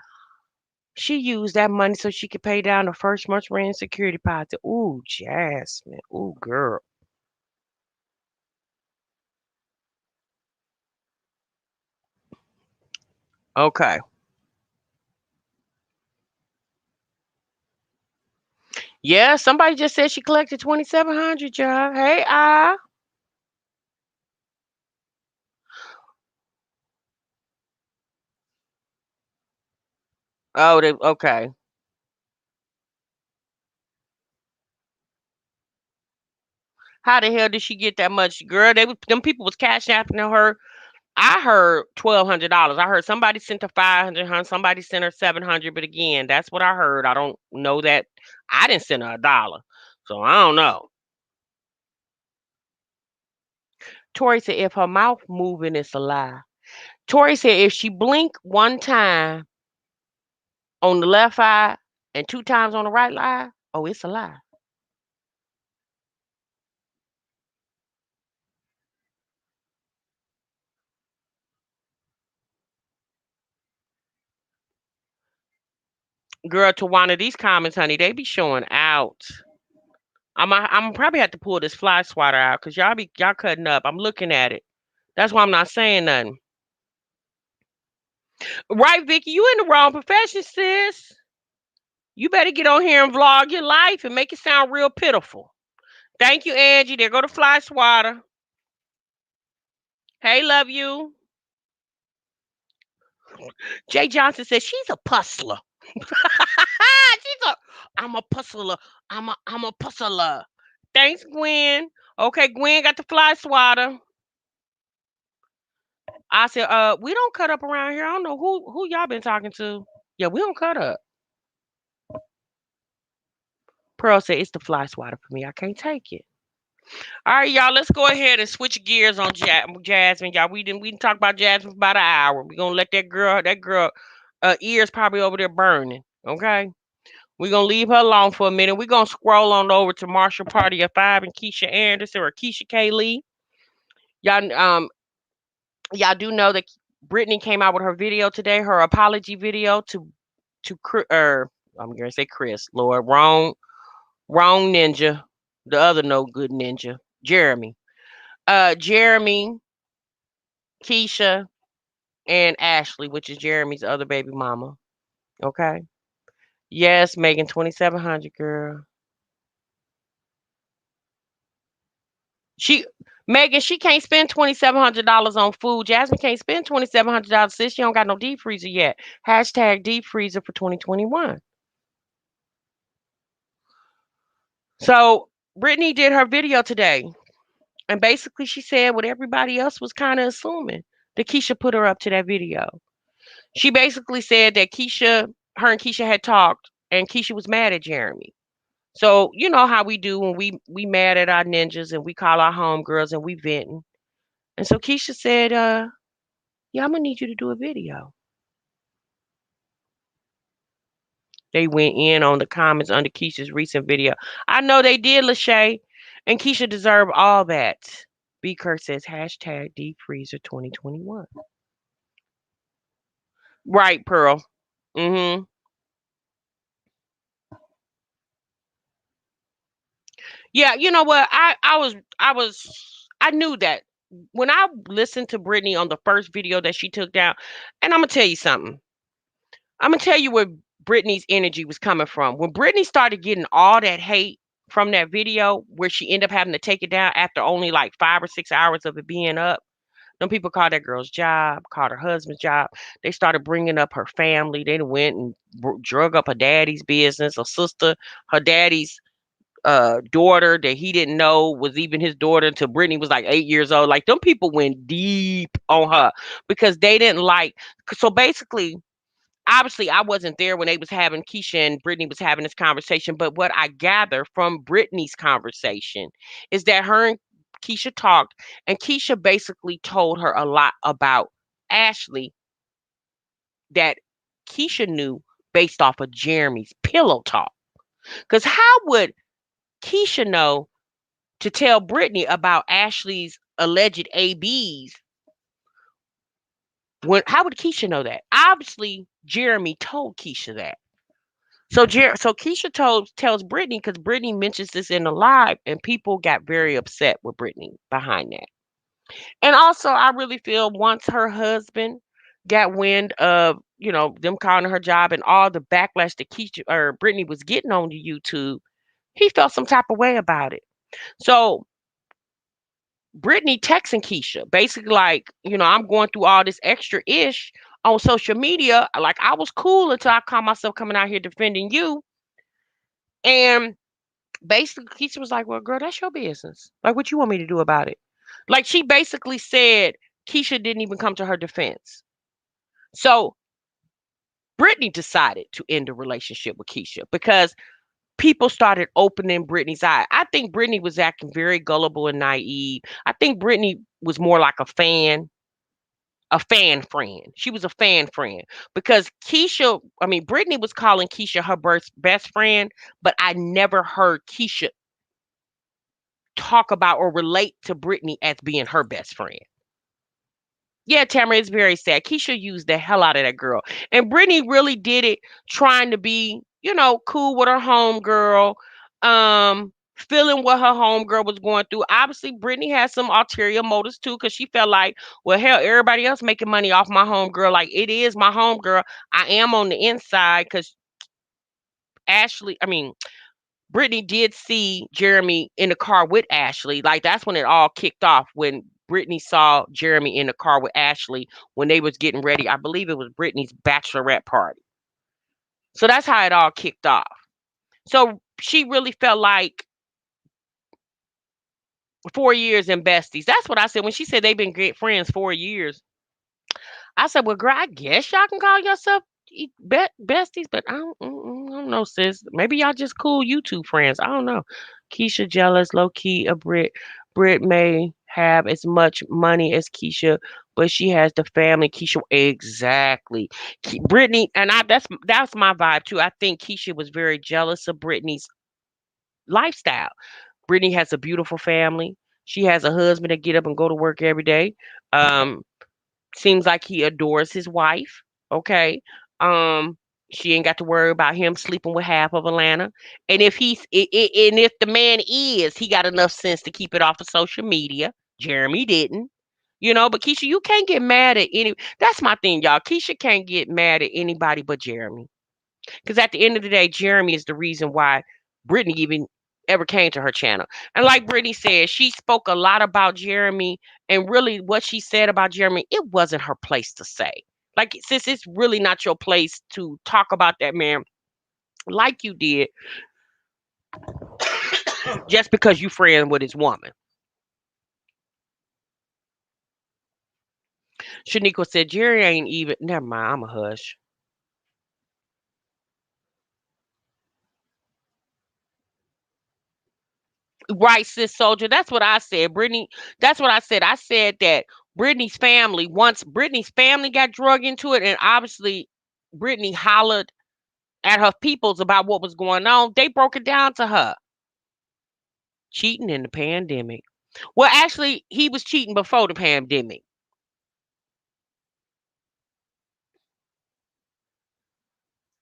she used that money so she could pay down the first month's rent and security deposit. Ooh, Jasmine. Ooh, girl. Okay. Yeah, somebody just said she collected 2,700, y'all. Hey, oh, they okay. How the hell did she get that much, girl? Them people was cash apping her. I heard $1,200. I heard somebody sent her 500, hun. Somebody sent her 700. But again, that's what I heard. I don't know that. I didn't send her $1, so I don't know. Tori said if her mouth moving, it's a lie. Tori said if she blink one time on the left eye and two times on the right eye, oh, it's a lie. Girl, Tawana, these comments, honey, they be showing out. I'm probably have to pull this fly swatter out because y'all cutting up. I'm looking at it. That's why I'm not saying nothing. Right, Vicky, you in the wrong profession, sis. You better get on here and vlog your life and make it sound real pitiful. Thank you, Angie. There go the fly swatter. Hey, love you. Jay Johnson says she's a puzzler. she's a I'm a puzzler. I'm a puzzler. Thanks, Gwen. Okay, Gwen got the fly swatter. I said, we don't cut up around here. I don't know who y'all been talking to. Yeah, we don't cut up. Pearl said it's the fly swatter for me. I can't take it. All right, y'all. Let's go ahead and switch gears on Jasmine, y'all. We didn't talk about Jasmine for about an hour. We're gonna let that girl ears probably over there burning. Okay. We're gonna leave her alone for a minute. We're gonna scroll on over to Marshall Party of Five and Keisha Anderson or Keisha K. Lee. Y'all do know that Brittany came out with her video today, her apology video to I'm gonna say Chris, Lord, wrong ninja, the other no good ninja, Jeremy. Jeremy, Keisha, and Ashley, which is Jeremy's other baby mama. Okay. Yes, Megan, 2,700, girl. She Megan, she can't spend $2,700 on food. Jasmine can't spend $2,700 since she don't got no deep freezer yet. Hashtag deep freezer for 2021. So Brittany did her video today, and basically she said what everybody else was kind of assuming that Keisha put her up to that video. She basically said that her and Keisha had talked, and Keisha was mad at Jeremy. So you know how we do when we mad at our ninjas and we call our homegirls and we venting. And so Keisha said, yeah, I'm gonna need you to do a video. They went in on the comments under Keisha's recent video. I know they did, Lachey, and Keisha deserved all that. B. Kurt says hashtag deep freezer 2021. Right, Pearl. Mhm. Yeah, you know what? I knew that when I listened to Brittany on the first video that she took down, and I'm gonna tell you something. I'm gonna tell you where Brittany's energy was coming from. When Brittany started getting all that hate from that video, where she ended up having to take it down after only like 5 or 6 hours of it being up. Them people called that girl's job, called her husband's job. They started bringing up her family. They went and drug up her daddy's business, her sister, her daddy's daughter that he didn't know was even his daughter until Brittany was like 8 years old. Like them people went deep on her because they didn't like. So basically, obviously, I wasn't there when they was having Keisha and Brittany was having this conversation. But what I gather from Brittany's conversation is that her and Keisha talked, and Keisha basically told her a lot about Ashley that Keisha knew based off of Jeremy's pillow talk. Because how would Keisha know to tell Brittany about Ashley's alleged ABs? When how would Keisha know that? Obviously, Jeremy told Keisha that. So Keisha tells Brittany because Brittany mentions this in the live, and people got very upset with Brittany behind that. And also, I really feel once her husband got wind of them calling her job and all the backlash that Keisha or Brittany was getting on the YouTube, he felt some type of way about it. So Brittany texting Keisha, basically like, I'm going through all this extra ish on social media. Like I was cool until I caught myself coming out here defending you. And basically Keisha was like, well, girl, that's your business. Like what you want me to do about it? Like she basically said Keisha didn't even come to her defense. So Brittany decided to end the relationship with Keisha because people started opening Brittany's eye. I think Brittany was acting very gullible and naive. I think Brittany was more like a fan friend. She was a fan friend because Brittany was calling Keisha her best friend, but I never heard Keisha talk about or relate to Brittany as being her best friend. Yeah, Tamara, it's very sad. Keisha used the hell out of that girl. And Brittany really did it trying to be, cool with her homegirl, feeling what her homegirl was going through. Obviously, Brittany had some ulterior motives too, because she felt like, well, hell, everybody else making money off my homegirl. Like, it is my homegirl. I am on the inside because Ashley, I mean, Brittany did see Jeremy in the car with Ashley. Like that's when it all kicked off when Brittany saw Jeremy in the car with Ashley when they was getting ready. I believe it was Brittany's bachelorette party. So that's how it all kicked off. So she really felt like 4 years and besties. That's what I said when she said they've been great friends 4 years. I said, "Well, girl, I guess y'all can call yourself besties, but I don't know, sis. Maybe y'all just cool YouTube friends. I don't know." Keisha jealous, low key. A Brit. Brit may have as much money as Keisha, but she has the family. Keisha, exactly. Brittany, and that's my vibe too. I think Keisha was very jealous of Brittany's lifestyle. Brittany has a beautiful family. She has a husband that get up and go to work every day. Um, Seems like he adores his wife. Okay. Um, she ain't got to worry about him sleeping with half of Atlanta. And and if the man is, he got enough sense to keep it off of social media. Jeremy didn't. But Keisha, you can't get mad at any. That's my thing, y'all. Keisha can't get mad at anybody but Jeremy. Because at the end of the day, Jeremy is the reason why Brittany even ever came to her channel. And like Brittany said, she spoke a lot about Jeremy, and really what she said about Jeremy, it wasn't her place to say. Like, since it's really not your place to talk about that man like you did, just because you friend with his woman. Shaniqua said, Jerry ain't even, never mind, I'm a hush. Right, sis soldier. That's what I said. Brittany, that's what I said. I said that Brittany's family, once Brittany's family got drug into it, and obviously Brittany hollered at her peoples about what was going on, they broke it down to her. Cheating in the pandemic. Well, actually, he was cheating before the pandemic.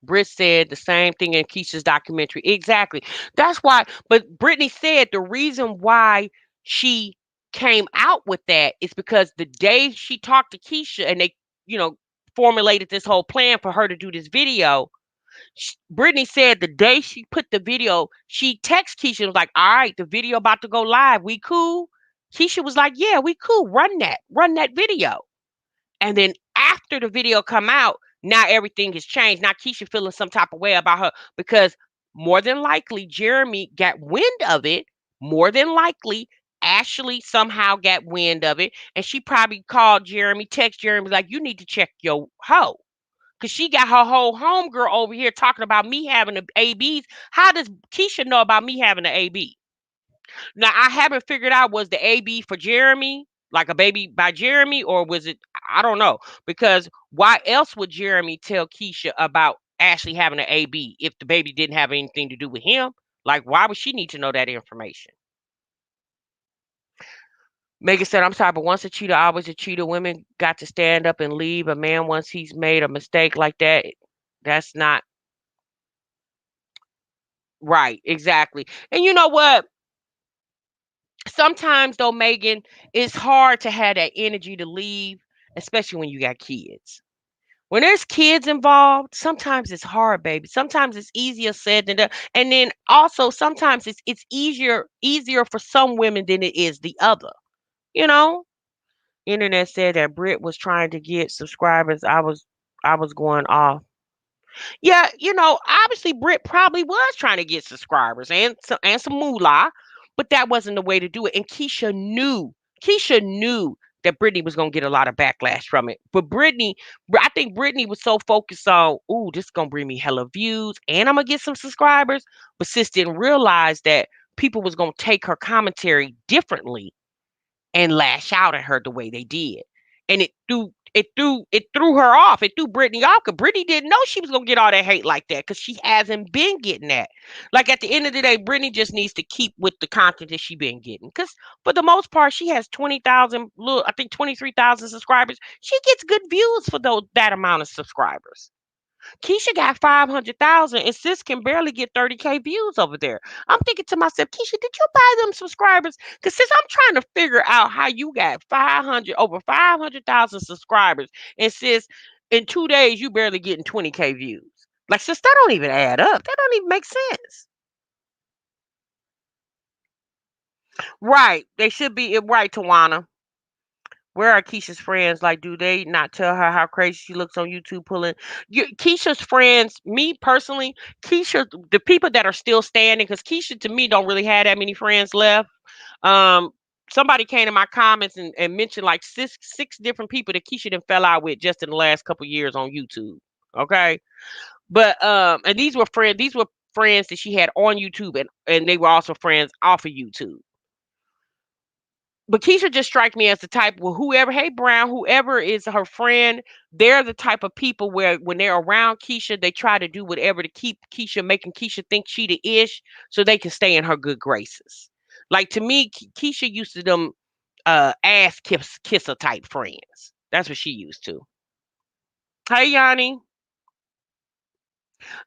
Britt said the same thing in Keisha's documentary. Exactly. That's why. But Brittany said the reason why she came out with that is because the day she talked to Keisha and they, you know, formulated this whole plan for her to do this video. Brittany said the day she put the video, she texted Keisha and was like, "All right, the video about to go live. We cool?" Keisha was like, "Yeah, we cool. Run that video." And then after the video come out, now everything has changed. Now Keisha feeling some type of way about her because more than likely Jeremy got wind of it. More than likely, Ashley somehow got wind of it, and she probably called Jeremy, text Jeremy like, "You need to check your hoe." Cause she got her whole homegirl over here talking about me having the ABs. How does Keisha know about me having the AB? Now I haven't figured out, was the AB for Jeremy, like a baby by Jeremy, or was it? I don't know. Because why else would Jeremy tell Keisha about Ashley having an AB if the baby didn't have anything to do with him? Like, why would she need to know that information? Megan said, "I'm sorry, but once a cheater, always a cheater. Women got to stand up and leave a man once he's made a mistake like that. That's not right." Exactly. And you know what? Sometimes though, Megan, it's hard to have that energy to leave, especially when you got kids. When there's kids involved, sometimes it's hard, baby. Sometimes it's easier said than done. And then also sometimes it's easier for some women than it is the other. You know? Internet said that Britt was trying to get subscribers. I was going off. Yeah, obviously Britt probably was trying to get subscribers and some moolah, but that wasn't the way to do it. And Keisha knew. Keisha knew that Brittany was gonna get a lot of backlash from it. But I think Brittany was so focused on, ooh, this is gonna bring me hella views and I'm gonna get some subscribers. But sis didn't realize that people was gonna take her commentary differently and lash out at her the way they did. And it threw her off. It threw Brittany off because Brittany didn't know she was gonna get all that hate like that because she hasn't been getting that. Like at the end of the day, Brittany just needs to keep with the content that she been getting. Because for the most part, she has 20,000, I think 23,000 subscribers. She gets good views for that amount of subscribers. Keisha got 500,000 and sis can barely get 30K views over there. I'm thinking to myself, Keisha, did you buy them subscribers? Because sis, I'm trying to figure out how you got over 500,000 subscribers. And sis, in 2 days, you barely getting 20K views. Like, sis, that don't even add up. That don't even make sense. Right. They should be right, Tawana. Where are Keisha's friends? Like, do they not tell her how crazy she looks on YouTube pulling? Keisha's friends, me personally, Keisha, the people that are still standing, because Keisha to me don't really have that many friends left. Um, Somebody came to my comments and mentioned like six different people that Keisha done fell out with just in the last couple years on YouTube. Okay, but and these were friends that she had on YouTube and they were also friends off of YouTube. But Keisha just strike me as the type where whoever, hey Brown, whoever is her friend, they're the type of people where when they're around Keisha, they try to do whatever to keep Keisha, making Keisha think she the ish, so they can stay in her good graces. Like to me, Keisha used to them ass kisser type friends. That's what she used to. Hey Yanni.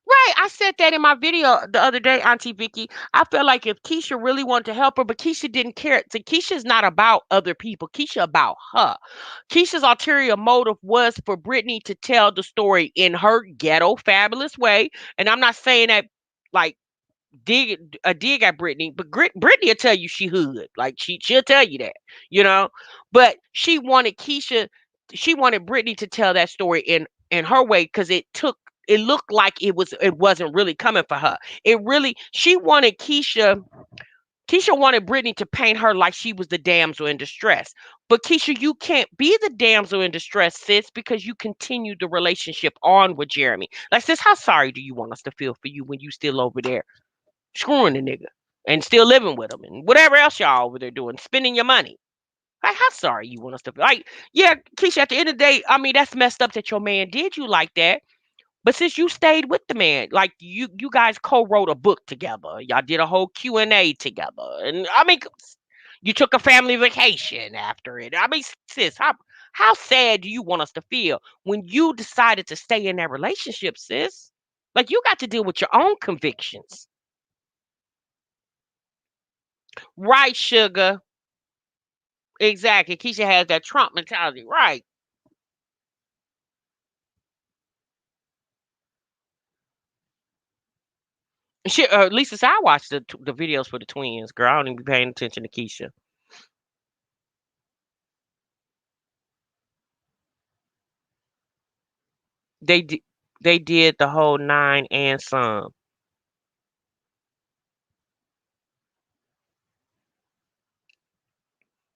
Right, I said that in my video the other day, Auntie Vicky. I felt like if Keisha really wanted to help her, but Keisha didn't care. So Keisha's not about other people. Keisha about her. Keisha's ulterior motive was for Brittany to tell the story in her ghetto fabulous way. And I'm not saying that like dig at Brittany, but Brittany will tell you she hood. Like she'll tell you that, you know. But she wanted Brittany to tell that story in her way because it looked like it wasn't really coming for her. It really she wanted Keisha wanted Brittany to paint her like she was the damsel in distress. But Keisha, you can't be the damsel in distress, sis, because you continued the relationship on with Jeremy. Like, sis, how sorry do you want us to feel for you when you still over there screwing the nigga and still living with him and whatever else y'all over there doing, spending your money? Like, how sorry you want us to feel? Like, yeah, Keisha, at the end of the day, I mean, that's messed up that your man did you like that. But since you stayed with the man, like you guys co-wrote a book together, y'all did a whole Q&A together, and I mean, you took a family vacation after it. I mean, sis, how sad do you want us to feel when you decided to stay in that relationship, sis? Like you got to deal with your own convictions. Right, sugar. Exactly. Keisha has that Trump mentality. Right. She, at least as I watched the videos for the twins, girl. I don't even be paying attention to Keisha. They did. They did the whole nine and some.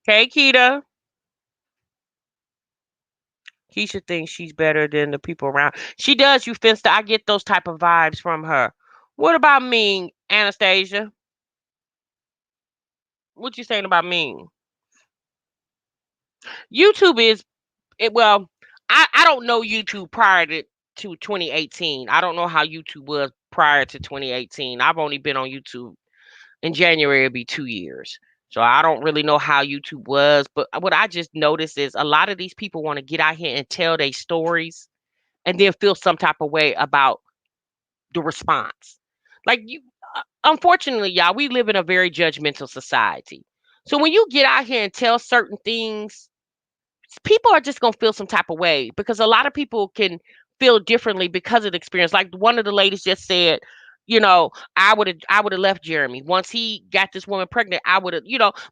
Hey, Keita. Keisha thinks she's better than the people around. She does. You Finsta. I get those type of vibes from her. What about me, Anastasia? What you saying about me? YouTube is it. Well, I don't know YouTube prior to 2018. I don't know how YouTube was prior to 2018. I've only been on YouTube in January. It'll be 2 years. So I don't really know how YouTube was, but what I just noticed is a lot of these people want to get out here and tell their stories and then feel some type of way about the response. Like you, unfortunately, y'all, we live in a very judgmental society. So when you get out here and tell certain things, people are just gonna feel some type of way because a lot of people can feel differently because of the experience. Like one of the ladies just said, I would have left Jeremy once he got this woman pregnant. I would have,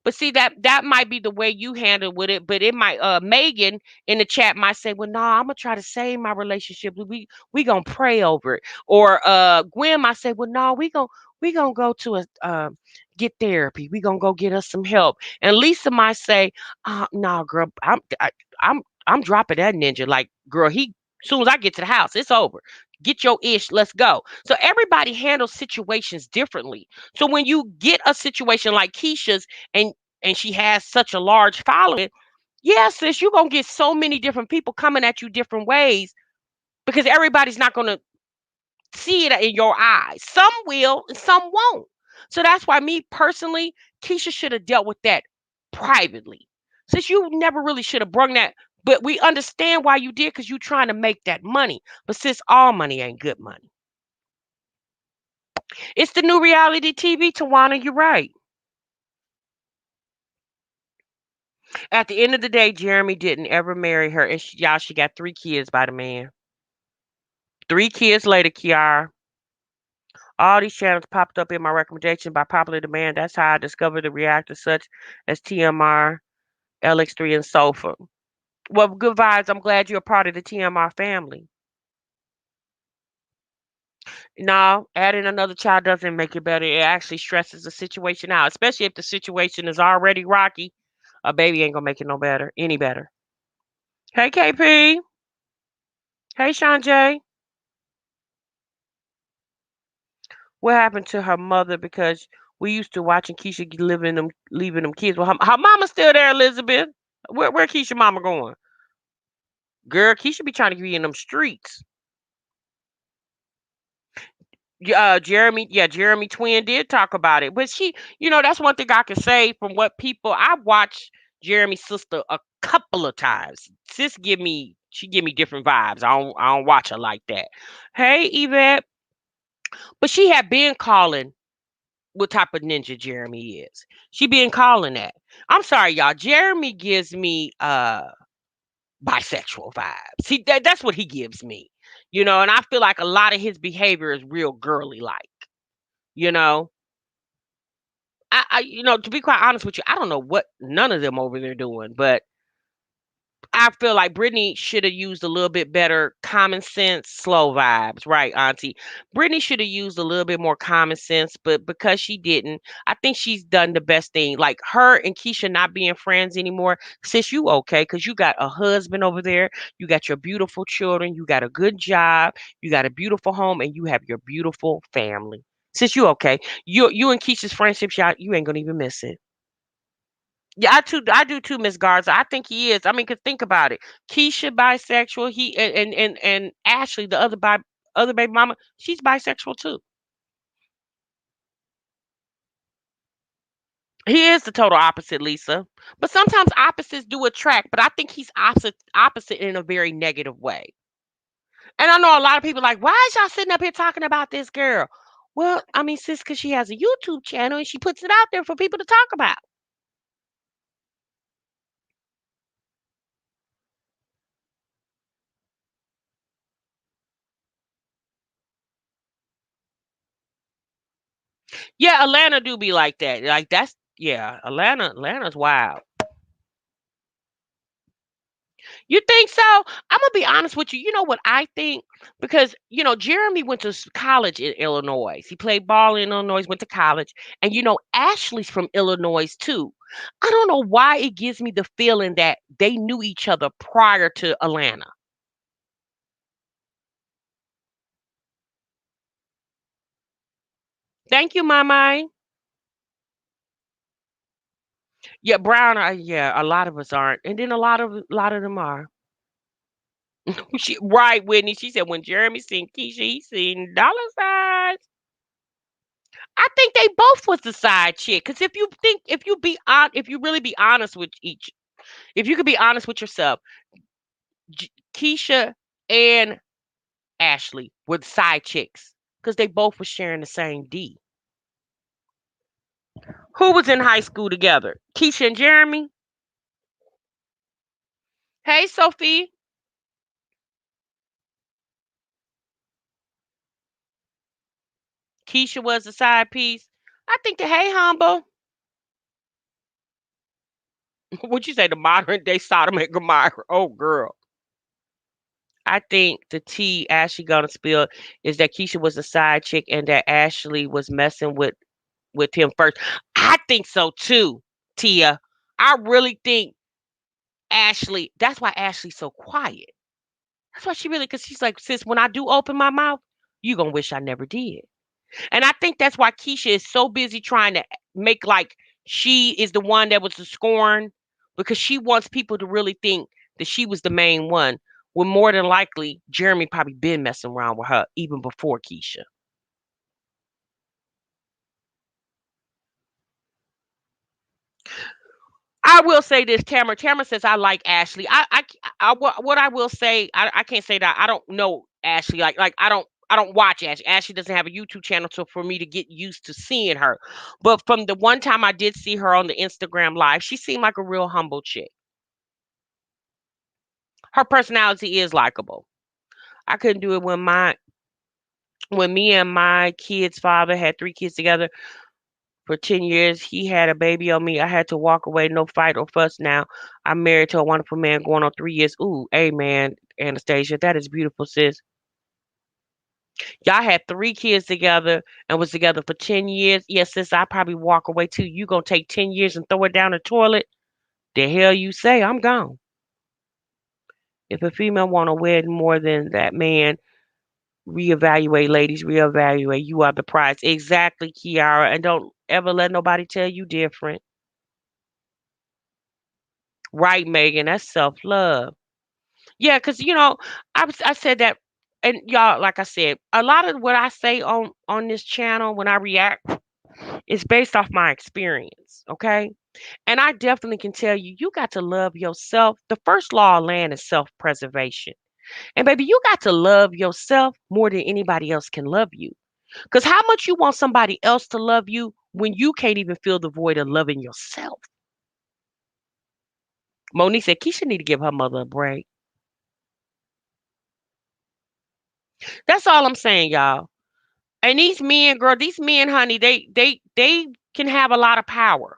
but see that might be the way you handle with it, but it might Megan in the chat might say, well, no, I'm gonna try to save my relationship. We gonna pray over it. Or Gwen might say, well, no, we gonna go to a get therapy. We gonna go get us some help. And Lisa might say, no, girl, I'm dropping that ninja. Like, girl, he soon as I get to the house, it's over. Get your ish, let's go. So everybody handles situations differently. So when you get a situation like Keisha's and she has such a large following, yes, sis, you're gonna get so many different people coming at you different ways because everybody's not gonna see it in your eyes. Some will and some won't. So that's why me personally, Keisha should have dealt with that privately. Since you never really should have brung that, but we understand why you did because you trying to make that money. But since all money ain't good money. It's the new reality TV, Tawana, you're right. At the end of the day, Jeremy didn't ever marry her. And y'all, she got 3 kids by the man. 3 kids later, Kiara. All these channels popped up in my recommendation by popular demand. That's how I discovered the reactors such as TMR, LX3, and Sofa. Well, good vibes. I'm glad you're a part of the TMR family. No, adding another child doesn't make it better. It actually stresses the situation out, especially if the situation is already rocky. A baby ain't gonna make it no better, any better. Hey, KP. Hey, Sean J. What happened to her mother? Because we used to watching Keisha leaving them kids. Well, her mama's still there, Elizabeth. Where Keisha mama going? Girl, Keisha be trying to be in them streets. Jeremy, yeah, Jeremy Twin did talk about it, but that's one thing I can say from what people I watched Jeremy's sister a couple of times. She give me different vibes. I don't watch her like that. Hey, Yvette, but she had been calling what type of ninja Jeremy is. She been calling that. I'm sorry, y'all. Jeremy gives me bisexual vibes. That's what he gives me. And I feel like a lot of his behavior is real girly like, you know. To be quite honest with you, I don't know what none of them over there doing, but I feel like Brittany should have used a little bit better common sense, slow vibes, right, Auntie? Brittany should have used a little bit more common sense, but because she didn't, I think she's done the best thing. Like her and Keisha not being friends anymore. Sis, you okay? Because you got a husband over there, you got your beautiful children, you got a good job, you got a beautiful home, and you have your beautiful family. Sis, you okay? You and Keisha's friendship, y'all, you ain't gonna even miss it. Yeah, I do too, Miss Garza. I think he is. I mean, 'cause think about it. Keisha bisexual. He and Ashley, the other baby mama, she's bisexual too. He is the total opposite, Lisa. But sometimes opposites do attract. But I think he's opposite in a very negative way. And I know a lot of people like, why is y'all sitting up here talking about this girl? Well, I mean, sis, because she has a YouTube channel and she puts it out there for people to talk about. Yeah, Atlanta do be like that. Like that's yeah, Atlanta's wild. You think so? I'm gonna be honest with you. You know what I think? Because Jeremy went to college in Illinois. He played ball in Illinois, went to college, and Ashley's from Illinois too. I don't know why it gives me the feeling that they knew each other prior to Atlanta. Thank you, my mind. Yeah, Brown. Yeah, a lot of us aren't, and then a lot of them are. Right, Whitney. She said when Jeremy seen Keisha, he seen dollar signs. I think they both was the side chick. Cause if you really be honest with if you could be honest with yourself, Keisha and Ashley were the side chicks. Cause they both were sharing the same D. Who was in high school together? Keisha and Jeremy. Hey, Sophie. Keisha was the side piece. I think the hey humble. What you say? The modern day Sodom and Gomorrah. Oh, girl. I think the tea Ashley gonna spill is that Keisha was a side chick and that Ashley was messing with him first. I think so too, Tia. I really think Ashley. That's why Ashley's so quiet. That's why she really, because she's like, sis, when I do open my mouth, you gonna wish I never did. And I think that's why Keisha is so busy trying to make like she is the one that was the scorn because she wants people to really think that she was the main one. When more than likely, Jeremy probably been messing around with her even before Keisha. I will say this, Tamara. Tamara says I like Ashley. What I will say, I can't say that I don't know Ashley. Like I don't watch Ashley. Ashley doesn't have a YouTube channel, so for me to get used to seeing her. But from the one time I did see her on the Instagram live, she seemed like a real humble chick. Her personality is likable. I couldn't do it when me and my kids' father had 3 kids together for 10 years. He had a baby on me. I had to walk away, no fight or fuss now. I'm married to a wonderful man going on 3 years. Ooh, amen, Anastasia. That is beautiful, sis. Y'all had 3 kids together and was together for 10 years. Yes, sis, I probably walk away too. You gonna take 10 years and throw it down the toilet? The hell you say, I'm gone. If a female want to wed more than that man, reevaluate, ladies, reevaluate. You are the prize. Exactly, Kiara. And don't ever let nobody tell you different. Right, Megan. That's self love. Yeah, because I said that, and y'all, like I said, a lot of what I say on this channel when I react is based off my experience. Okay, and I definitely can tell you, you got to love yourself. The first law of land is self preservation, and baby, you got to love yourself more than anybody else can love you. Because how much you want somebody else to love you when you can't even feel the void of loving yourself? Monique said Keisha need to give her mother a break. That's all I'm saying, y'all. And these men, girl, these men, honey, they can have a lot of power.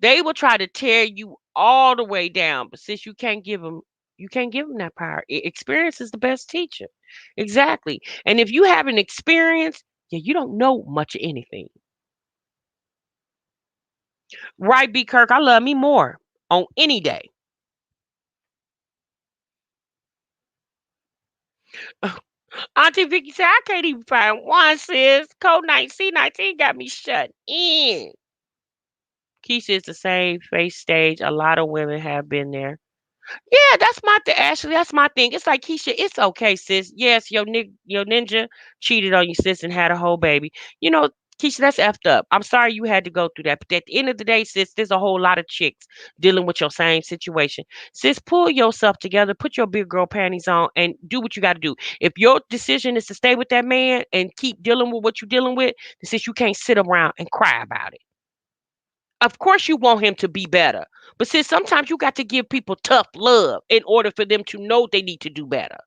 They will try to tear you all the way down, but since you can't give them that power. Experience is the best teacher. Exactly. And if you haven't experienced, yeah, you don't know much of anything. Right, B Kirk? I love me more on any day. Auntie Vicky said, I can't even find one, sis. Code 9 C19 got me shut in. Keisha is the same face stage. A lot of women have been there. Yeah, that's my thing. Ashley, that's my thing. It's like Keisha, it's okay, sis. Yes, your ninja cheated on you, sis, and had a whole baby. Keisha, that's effed up. I'm sorry you had to go through that. But at the end of the day, sis, there's a whole lot of chicks dealing with your same situation. Sis, pull yourself together, put your big girl panties on, and do what you got to do. If your decision is to stay with that man and keep dealing with what you're dealing with, then sis, you can't sit around and cry about it. Of course, you want him to be better. But sis, sometimes you got to give people tough love in order for them to know they need to do better.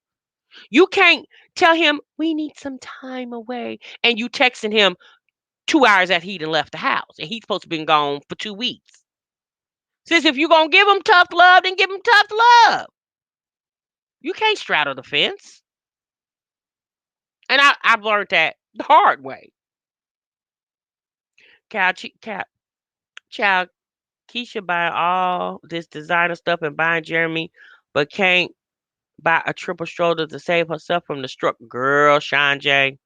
You can't tell him, we need some time away, and you texting him 2 hours after he done left the house, and he's supposed to been gone for 2 weeks. Since if you gonna give him tough love, then give him tough love. You can't straddle the fence. And I've learned that the hard way. Cow, child, Keisha buying all this designer stuff and buying Jeremy, but can't buy a triple stroller to save herself from the stroke. Girl, Sean J.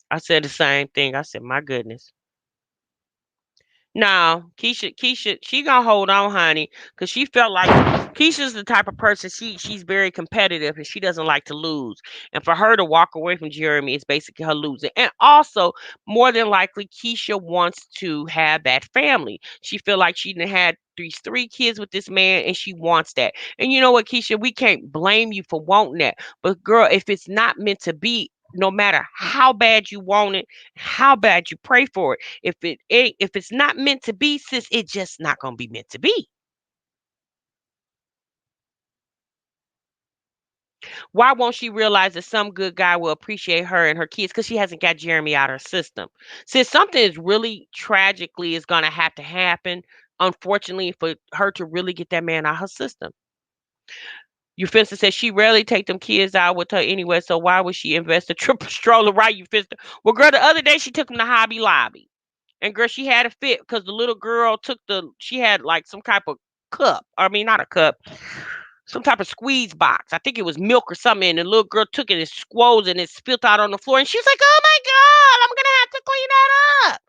I said the same thing. I said, my goodness. No, Keisha, she gonna hold on, honey, because she felt like Keisha's the type of person she's very competitive and she doesn't like to lose. And for her to walk away from Jeremy is basically her losing. And also, more than likely, Keisha wants to have that family. She feel like she done had three kids with this man and she wants that. And you know what, Keisha, we can't blame you for wanting that. But girl, if it's not meant to be, no matter how bad you want it, how bad you pray for it, if it's not meant to be, sis, it's just not gonna be meant to be. Why won't she realize that some good guy will appreciate her and her kids because she hasn't got Jeremy out of her system? Since something is really tragically is gonna have to happen, unfortunately, for her to really get that man out of her system. Euphemia says she rarely take them kids out with her anyway, so why would she invest a triple stroller, right, Euphemia? Well, girl, the other day she took them to Hobby Lobby. And girl, she had a fit because the little girl she had like some type of cup. I mean, not a cup, some type of squeeze box. I think it was milk or something. And the little girl took it and squoze and it spilled out on the floor. And she was like, oh my God, I'm going to have to clean that up.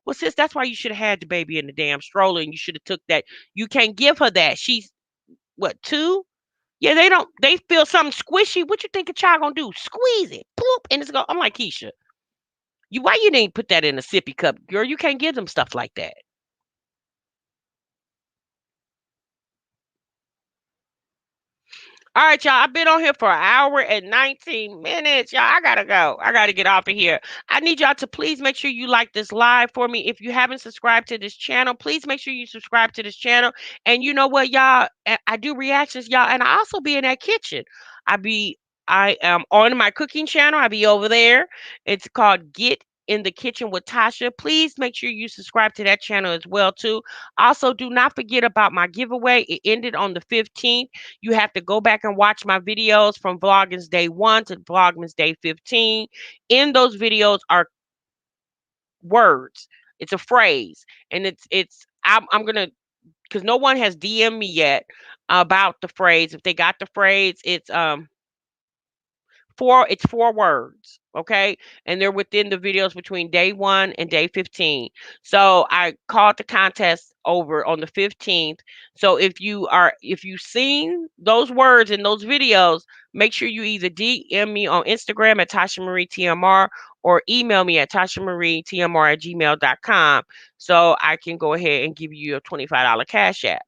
Well, sis, that's why you should have had the baby in the damn stroller and you should have took that. You can't give her that. She's, what, 2? Yeah, they feel something squishy. What you think a child gonna do? Squeeze it, poop, and it's gonna. I'm like, Keisha, why you didn't put that in a sippy cup, girl? You can't give them stuff like that. All right, y'all. I've been on here for an hour and 19 minutes. Y'all, I gotta go. I gotta get off of here. I need y'all to please make sure you like this live for me. If you haven't subscribed to this channel, please make sure you subscribe to this channel. And you know what, y'all? I do reactions, y'all, and I also be in that kitchen. I be I am on my cooking channel. I be over there. It's called Get in the Kitchen with Tasha. Please make sure you subscribe to that channel as well too. Also, do not forget about my giveaway. It ended on the 15th. You have to go back and watch my videos from Vlogmas Day 1 to Vlogmas Day 15. In those videos are words. It's a phrase. And I'm gonna, because no one has DM'd me yet about the phrase. If they got the phrase, it's 4 words, okay? And they're within the videos between day 1 and day 15. So I called the contest over on the 15th. So if you've seen those words in those videos, make sure you either DM me on Instagram at Tasha Marie TMR or email me at tashamarietmr@gmail.com so I can go ahead and give you a $25 cash app.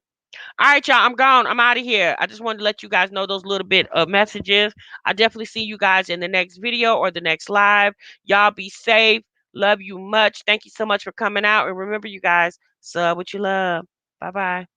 All right, y'all. I'm gone. I'm out of here. I just wanted to let you guys know those little bit of messages. I definitely see you guys in the next video or the next live. Y'all be safe. Love you much. Thank you so much for coming out. And remember, you guys, sub what you love. Bye bye.